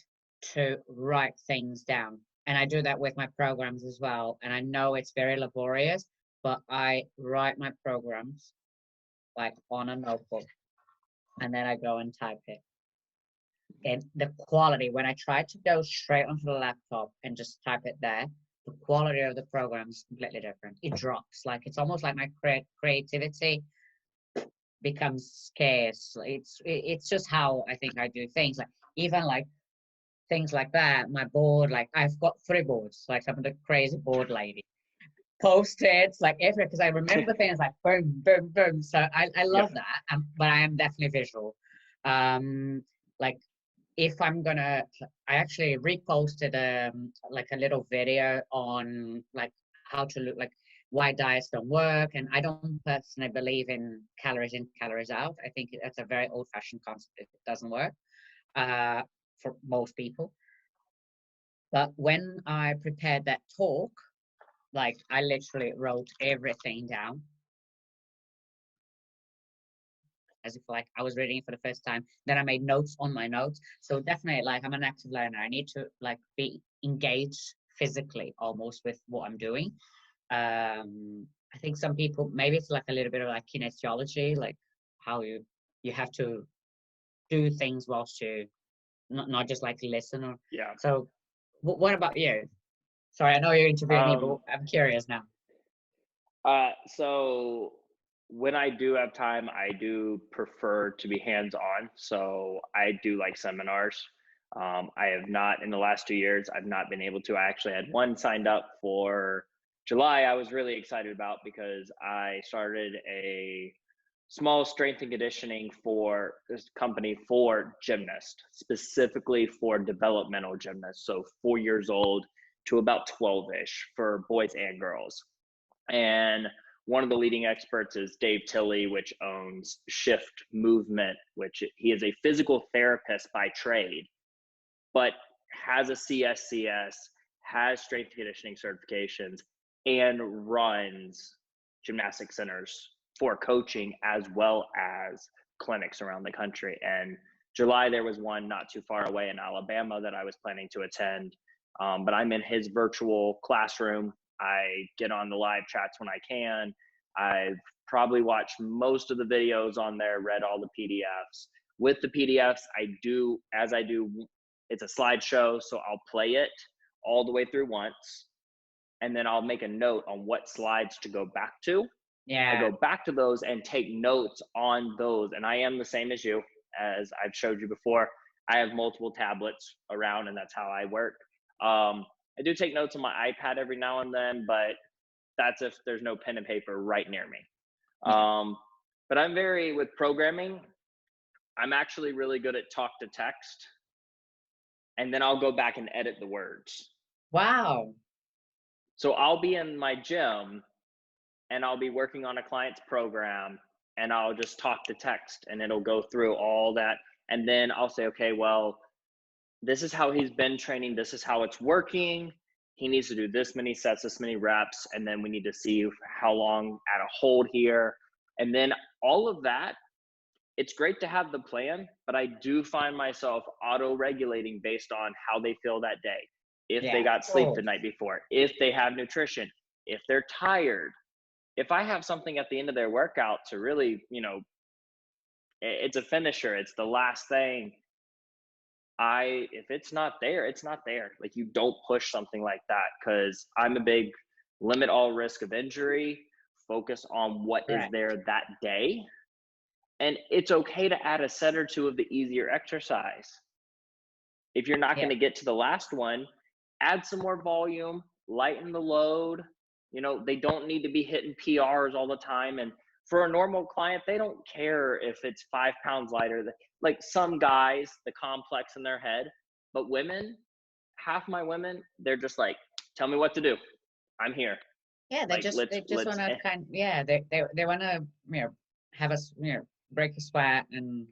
to write things down. And I do that with my programs as well. And I know it's very laborious, but I write my programs like on a notebook, and then I go and type it. And the quality, when I try to go straight onto the laptop and just type it there, the quality of the program is completely different. It drops. Like, it's almost like my creativity becomes scarce. It's just how I think I do things. Like, even like things like that. My board, like I've got 3 boards, like I'm the crazy board lady. Post-its, like everywhere, because I remember things like boom, boom, boom. So I Yep. love that, but I am definitely visual. Like if I'm gonna, I actually reposted like a little video on like how to look like why diets don't work, and I don't personally believe in calories in, calories out. I think that's a very old-fashioned concept. It doesn't work uh, for most people. But when I prepared that talk, like I literally wrote everything down as if like I was reading it for the first time. Then I made notes on my notes. So definitely, like, I'm an active learner. I need to like be engaged physically almost with what I'm doing. I think some people, maybe it's like a little bit of like kinesiology, like how you have to do things whilst you not just like listen. Or Yeah. so. What about you? Sorry, I know you're interviewing me, but Um, I'm curious now. so when I do have time, I do prefer to be hands on. So I do like seminars. I have not, in the last 2 years, I've not been able to. I actually had one signed up for July. I was really excited about because I started a small strength and conditioning for this company for gymnasts, specifically for developmental gymnasts. So 4 years old to about 12-ish for boys and girls. And one of the leading experts is Dave Tilley, which owns Shift Movement, which he is a physical therapist by trade, but has a CSCS, has strength and conditioning certifications, and runs gymnastic centers for coaching as well as clinics around the country. And July, there was one not too far away in Alabama that I was planning to attend. But I'm in his virtual classroom. I get on the live chats when I can. I've probably watched most of the videos on there, read all the PDFs. With the PDFs, as I do, it's a slideshow, so I'll play it all the way through once, and then I'll make a note on what slides to go back to. I Yeah, go back to those and take notes on those. And I am the same as you, as I've showed you before. I have multiple tablets around, and that's how I work. Um, I do take notes on my iPad every now and then, but that's if there's no pen and paper right near me. Yeah. But I'm very with programming. I'm actually really good at talk to text, and then I'll go back and edit the words. Wow. So I'll be in my gym and I'll be working on a client's program and I'll just talk to text and it'll go through all that. And then I'll say, okay, well, this is how he's been training. This is how it's working. He needs to do this many sets, this many reps. And then we need to see how long at a hold here. And then all of that, it's great to have the plan, but I do find myself auto regulating based on how they feel that day. If they Yeah, got of sleep the course. night before, if they have nutrition, if they're tired, if I have something at the end of their workout to really, it's a finisher, it's the last thing. If it's not there, it's not there. Like, you don't push something like that, because I'm a big limit all risk of injury, focus on what is Correct. there that day. And it's okay to add a set or two of the easier exercise. If you're not Yeah. going to get to the last one, add some more volume, lighten the load. They don't need to be hitting PRs all the time. And for a normal client, they don't care if it's 5 pounds lighter. Like some guys, the complex in their head, but women, half my women, they're just like, tell me what to do. I'm here. Yeah, Like, they just let's, want to yeah, they want to, have us, break a sweat and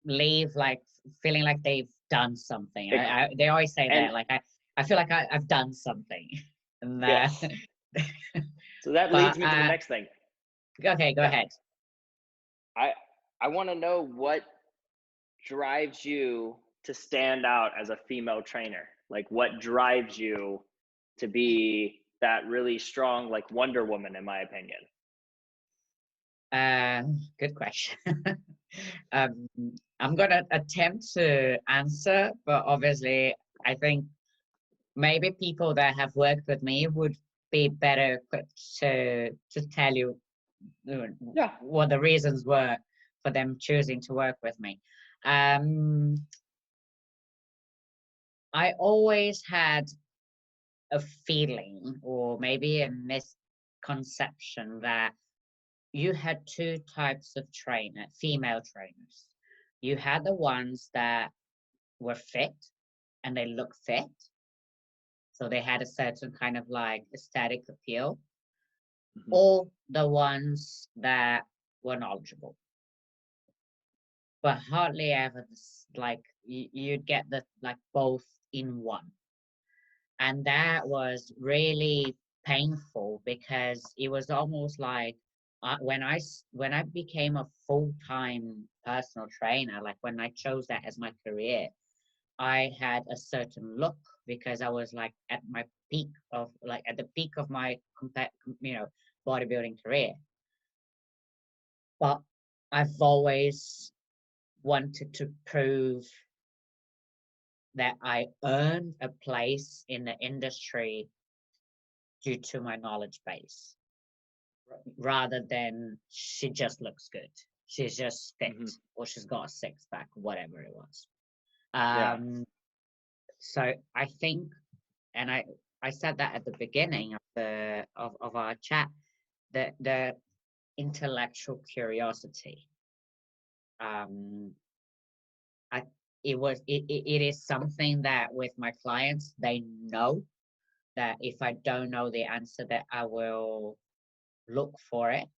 leave like feeling like they've done something. They always say and that, like, I feel like I've done something. And yes. So that but leads me to the next thing. okay, go Yeah. ahead. I I want to know what drives you to stand out as a female trainer. Like, what drives you to be that really strong, like Wonder Woman, in my opinion? Good question. um, I'm gonna attempt to answer, but obviously, I think maybe people that have worked with me would be better equipped to tell you Yeah. what the reasons were for them choosing to work with me. Um, I always had a feeling, or maybe a misconception, that you had two types of female trainers. You had the ones that were fit and they look fit. So they had a certain kind of like aesthetic appeal, Mhm. or the ones that were knowledgeable. But hardly ever like you'd get the like both in one. And that was really painful, because it was almost like, when I became a full-time personal trainer, like when I chose that as my career, I had a certain look, because I was like at my peak of like at the peak of my bodybuilding career. But I've always wanted to prove that I earned a place in the industry due to my knowledge base, rather than she just looks good, she's just fit, Mhm. or she's got a six pack, whatever it was. Yeah. So I think, and I said that at the beginning of of our chat, the intellectual curiosity. Um, I it is something that with my clients, they know that if I don't know the answer, that I will look for it.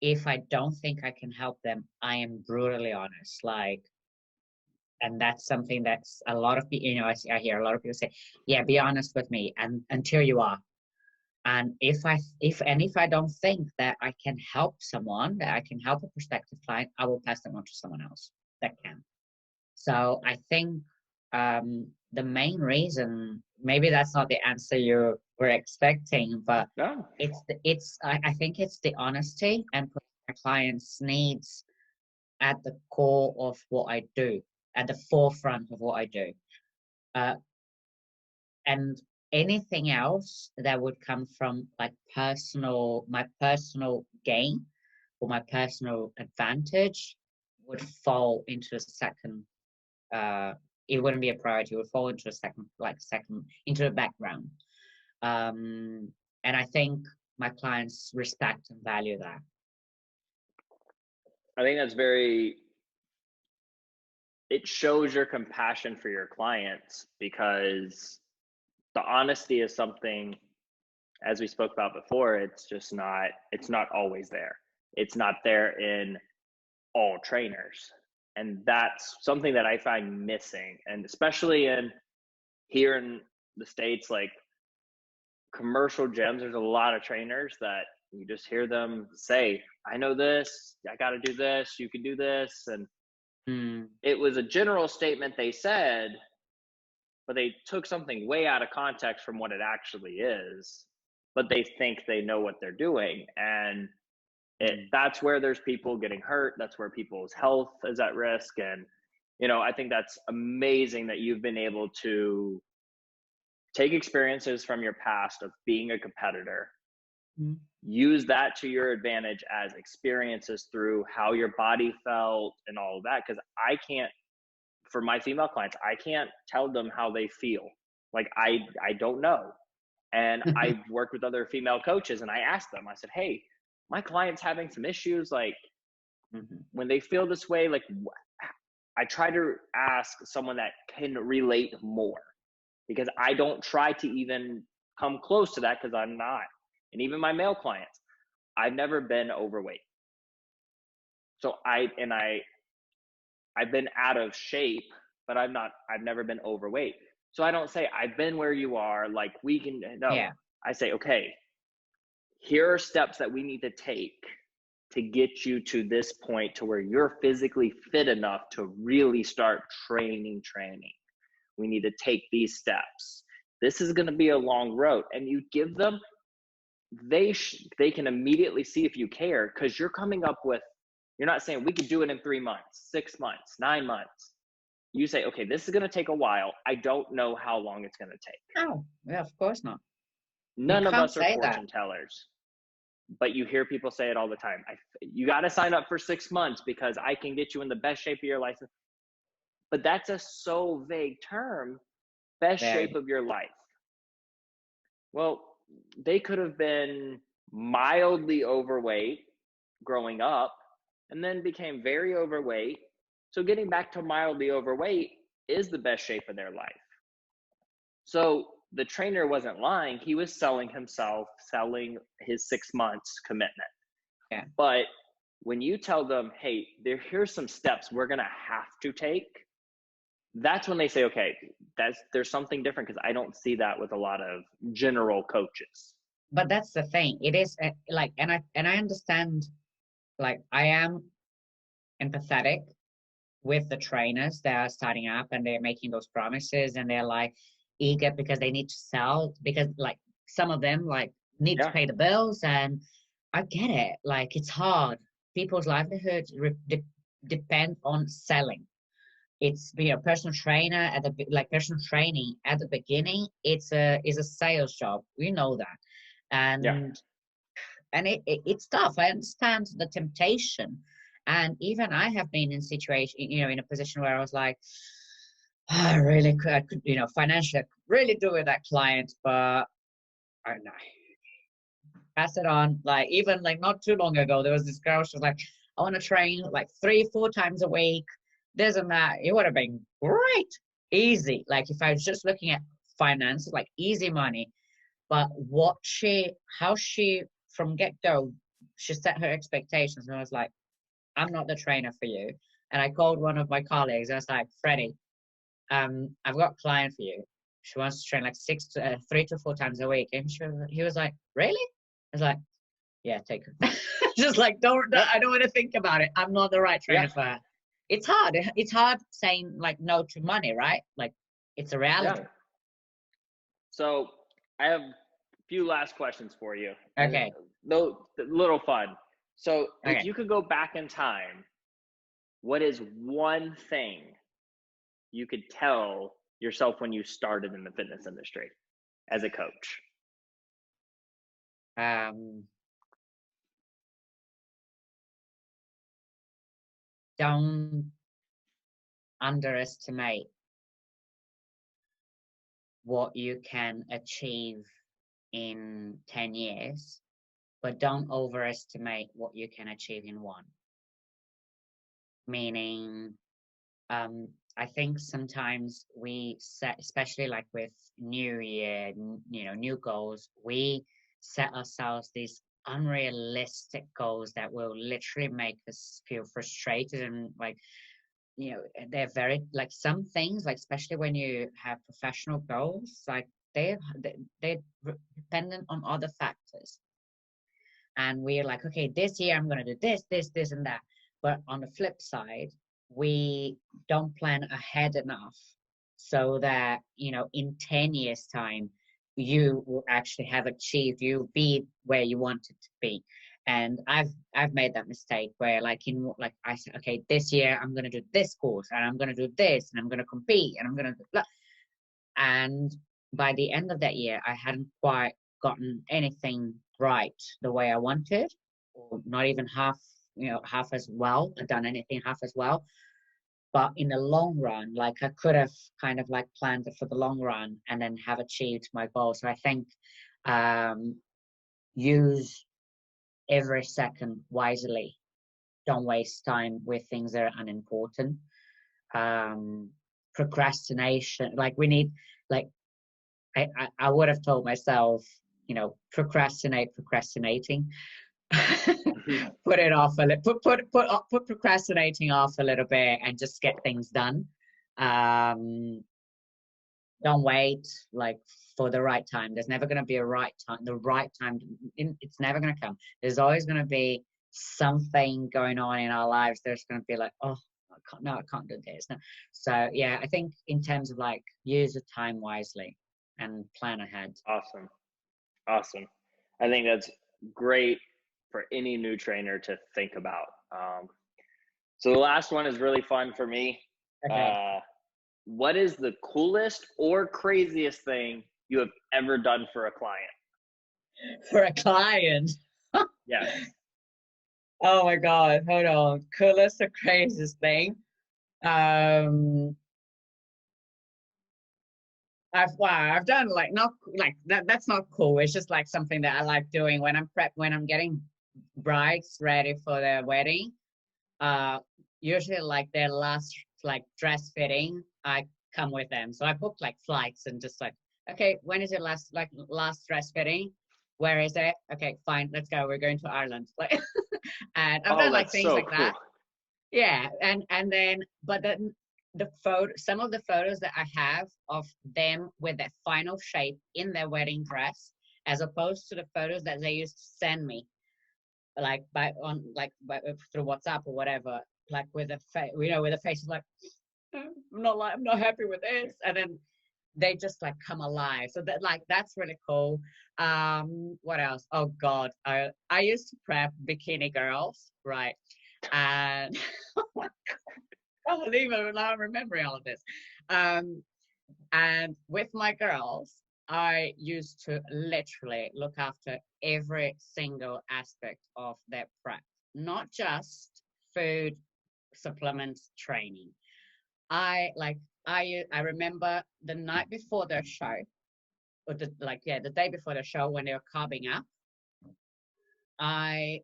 If I don't think I can help them, I am brutally honest. Like, and that's something that's a lot of people, I hear a lot of people say, yeah, be honest with me, and until you are. And if I don't think that I can help someone, that I can help a prospective client, I will pass them on to someone else that can. So I think, the main reason, maybe that's not the answer you were expecting, but No. I think it's the honesty, and putting my clients' needs at the core of what I do, at the forefront of what I do. Uh, and anything else that would come from like my personal gain or my personal advantage would fall into the second it wouldn't be a priority. It would fall into a into the background. And I think my clients respect and value that. I think that's it shows your compassion for your clients, because the honesty is something, as we spoke about before, it's not always there. It's not there in all trainers. And that's something that I find missing. And especially here in the States, like commercial gyms, there's a lot of trainers that you just hear them say, I know this, I got to do this, you can do this. And it was a general statement they said, but they took something way out of context from what it actually is, but they think they know what they're doing. And that's where there's people getting hurt. That's where people's health is at risk. And, I think that's amazing that you've been able to take experiences from your past of being a competitor, use that to your advantage as experiences through how your body felt and all of that. Because for my female clients, I can't tell them how they feel. Like, I don't know. And I've worked with other female coaches, and I asked them, I said, hey, my client's having some issues. Like, when they feel this way, like, I try to ask someone that can relate more, because I don't try to even come close to that, because I'm not. And even my male clients, I've never been overweight. So I've been out of shape, but I've never been overweight. So I don't say I've been where you are, like we can, no. Yeah. I say, okay, here are steps that we need to take to get you to this point to where you're physically fit enough to really start training. We need to take these steps. This is going to be a long road. And you give them, they can immediately see if you care, because you're coming up with, you're not saying we could do it in 3 months, 6 months, 9 months. You say, okay, this is going to take a while. I don't know how long it's going to take. Oh, yeah, of course not. None of us are fortune tellers, but you hear people say it all the time. You got to sign up for 6 months because I can get you in the best shape of your life. But that's a so vague term, best shape of your life. Well, they could have been mildly overweight growing up and then became very overweight. So getting back to mildly overweight is the best shape of their life. So the trainer wasn't lying. He was selling his 6 months commitment. Yeah. But when you tell them, hey, here's some steps we're going to have to take, that's when they say, okay, there's something different, because I don't see that with a lot of general coaches. But that's the thing. It is like, and I understand, like, I am empathetic with the trainers that are starting up and they're making those promises and they're like eager because they need to sell, because like some of them like need to pay the bills, and I get it. Like, it's hard. People's livelihoods depend on selling. It's being a personal trainer personal training at the beginning. Is a sales job. We know that, and it's tough. I understand the temptation, and even I have been in in a position where I was like, I could, financially, really do with that client, but I don't know. Pass it on. Like, even like not too long ago, there was this girl. She was like, I want to train like 3-4 times a week. This and that. It would have been great, easy. Like, if I was just looking at finances, like easy money. But how she from get-go, she set her expectations, and I was like, I'm not the trainer for you. And I called one of my colleagues. I was like, Freddie, I've got a client for you. She wants to train like 3 to 4 times a week. And he was like, really? I was like, yeah, take her. Just like, I don't want to think about it. I'm not the right trainer for her. It's hard. It's hard saying like no to money, right? Like, it's a reality. Yeah. So I have a few last questions for you. Okay. Though little fun. So if you could go back in time, what is one thing you could tell yourself when you started in the fitness industry as a coach? Don't underestimate what you can achieve in 10 years, but don't overestimate what you can achieve in one. Meaning, I think sometimes we set, especially like with new year, new goals, we set ourselves these unrealistic goals that will literally make us feel frustrated and like, they're very like some things, like especially when you have professional goals, like they're dependent on other factors. And we're like, okay, this year I'm going to do this, and that. But on the flip side, we don't plan ahead enough so that, in 10 years' time, you will actually have achieved, you'll be where you wanted to be. And I've made that mistake where like I said, okay, this year I'm going to do this course and I'm going to do this and I'm going to compete and I'm going to do blah. And by the end of that year, I hadn't quite gotten anything right the way I wanted, or not even half as well, done anything half as well. But in the long run, like I could have kind of like planned it for the long run and then have achieved my goal. So I think use every second wisely. Don't waste time with things that are unimportant. Procrastination, like we need, like I would have told myself, procrastinating. Put it off a little, put procrastinating off a little bit and just get things done. Don't wait like for the right time. There's never going to be a right time. The right time, it's never going to come. There's always going to be something going on in our lives. There's going to be like, oh, I can't do this. No. So yeah, I think in terms of like use the time wisely and plan ahead. Awesome. I think that's great for any new trainer to think about. So the last one is really fun for me. Okay. What is the coolest or craziest thing you have ever done for a client? For a client? Yes. Oh my God, hold on. Coolest or craziest thing? I've done like not like that. That's not cool. It's just like something that I like doing when I'm getting brides ready for their wedding. Usually like their last like dress fitting, I come with them. So I book like flights and just like, okay, when is your last dress fitting? Where is it? Okay, fine, let's go. We're going to Ireland. Like, and I've done like things so like cool. that. Yeah, and then but then some of the photos that I have of them with their final shape in their wedding dress, as opposed to the photos that they used to send me, like through WhatsApp or whatever, like with a face, with a face like I'm not happy with this, and then they just like come alive. So that's really cool. What else? Oh God, I used to prep bikini girls, right? And I can't believe it now I'm remembering all of this. And with my girls, I used to literally look after every single aspect of their prep, not just food, supplements, training. I remember the night before their show, or the day before the show when they were carving up. I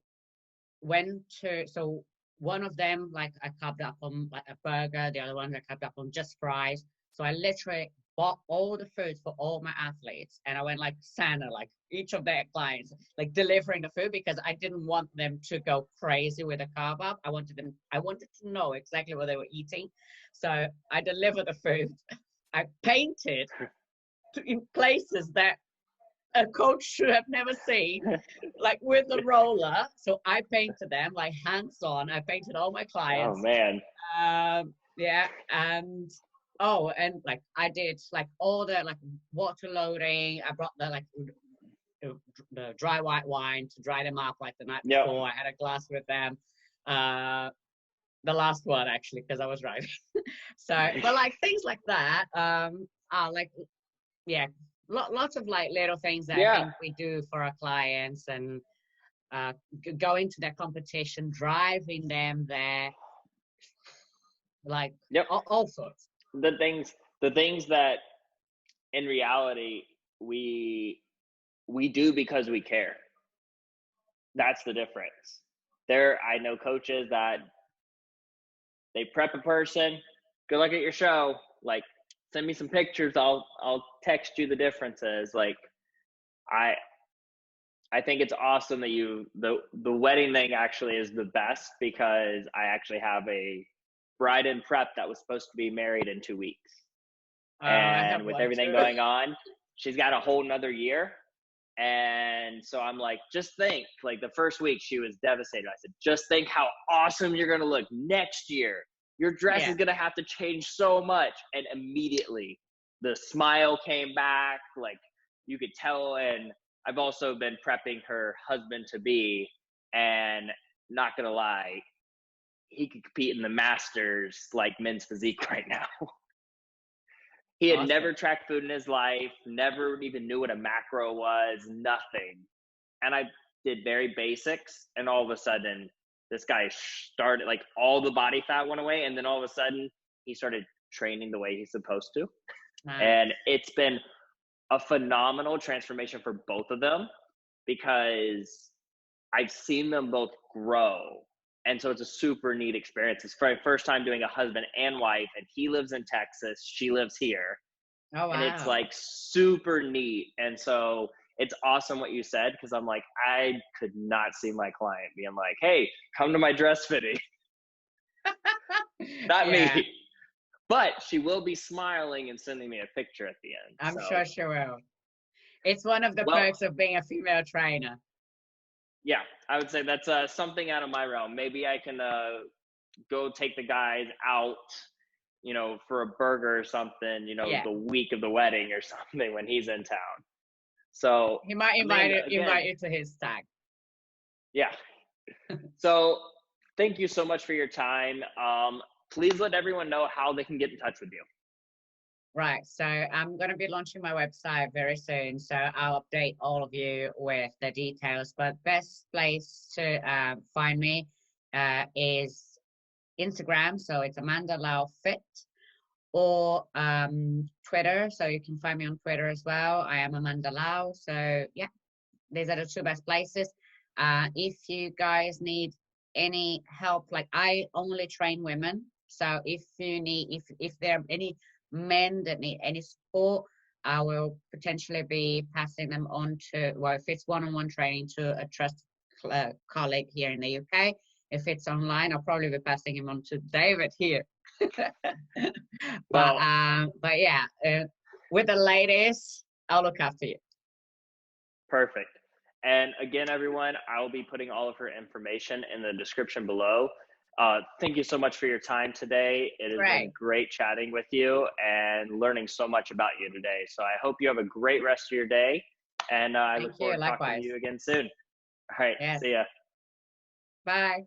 went to one of them, like I carved up on like a burger, the other one I carved up on just fries. So I literally bought all the foods for all my athletes, and I went like Santa, like each of their clients, like delivering the food because I didn't want them to go crazy with the carb up. I wanted to know exactly what they were eating. So I delivered the food. I painted in places that a coach should have never seen, like with the roller. So I painted them like hands on. I painted all my clients. Oh man. Yeah, and like I did like all the like water loading. I brought the dry white wine to dry them up like the night before. I had a glass with them. The last one actually because I was driving. So, but like things like that. Like yeah. Lots of like little things that I think we do for our clients, and going to their competition, driving them there, like all sorts. The things that in reality, we do because we care. That's the difference. I know coaches that they prep a person, good luck at your show, like send me some pictures, I'll text you the differences. Like I think it's awesome that the wedding thing actually is the best, because I actually have a bride in prep that was supposed to be married in 2 weeks. I have And with one everything too. going on, she's got a whole nother year. And so I'm like, just think, like the first week she was devastated. I said, just think how awesome you're going to look next year. Your dress Yeah. is going to have to change so much. And immediately the smile came back. Like you could tell. And I've also been prepping her husband to be, and not going to lie, he could compete in the Masters like men's physique right now. He had Awesome. never tracked food in his life, never even knew what a macro was, nothing. And I did very basics, and all of a sudden, this guy started, like, all the body fat went away, and then all of a sudden, he started training the way he's supposed to. Nice. And it's been a phenomenal transformation for both of them, because I've seen them both grow. And so it's a super neat experience. It's for my first time doing a husband and wife, and he lives in Texas, she lives here. Oh, wow. And it's like super neat. And so it's awesome what you said, because I'm like, I could not see my client being like, hey, come to my dress fitting. Not Yeah. me. But she will be smiling and sending me a picture at the end. I'm sure she will. It's one of the perks of being a female trainer. Yeah, I would say that's something out of my realm. Maybe I can go take the guys out, for a burger or something, the week of the wedding or something when he's in town. So he might invite you to his stag. Yeah. So thank you so much for your time. Please let everyone know how they can get in touch with you. Right. So I'm going to be launching my website very soon. So I'll update all of you with the details. But best place to find me is Instagram. So it's Amanda Lau Fit, or Twitter. So you can find me on Twitter as well. I am Amanda Lau. So yeah, these are the two best places. If you guys need any help, like I only train women. So if you need, if there are any men that need any support, I will potentially be passing them on to, well, if it's one-on-one training, to a trusted colleague here in the UK. If it's online, I'll probably be passing him on to David here. But yeah, with the ladies, I'll look after you. Perfect. And again, everyone, I'll be putting all of her information in the description below. Thank you so much for your time today. It has been great chatting with you and learning so much about you today. So I hope you have a great rest of your day. And I look forward to talking to you again soon. All right. See ya. Bye.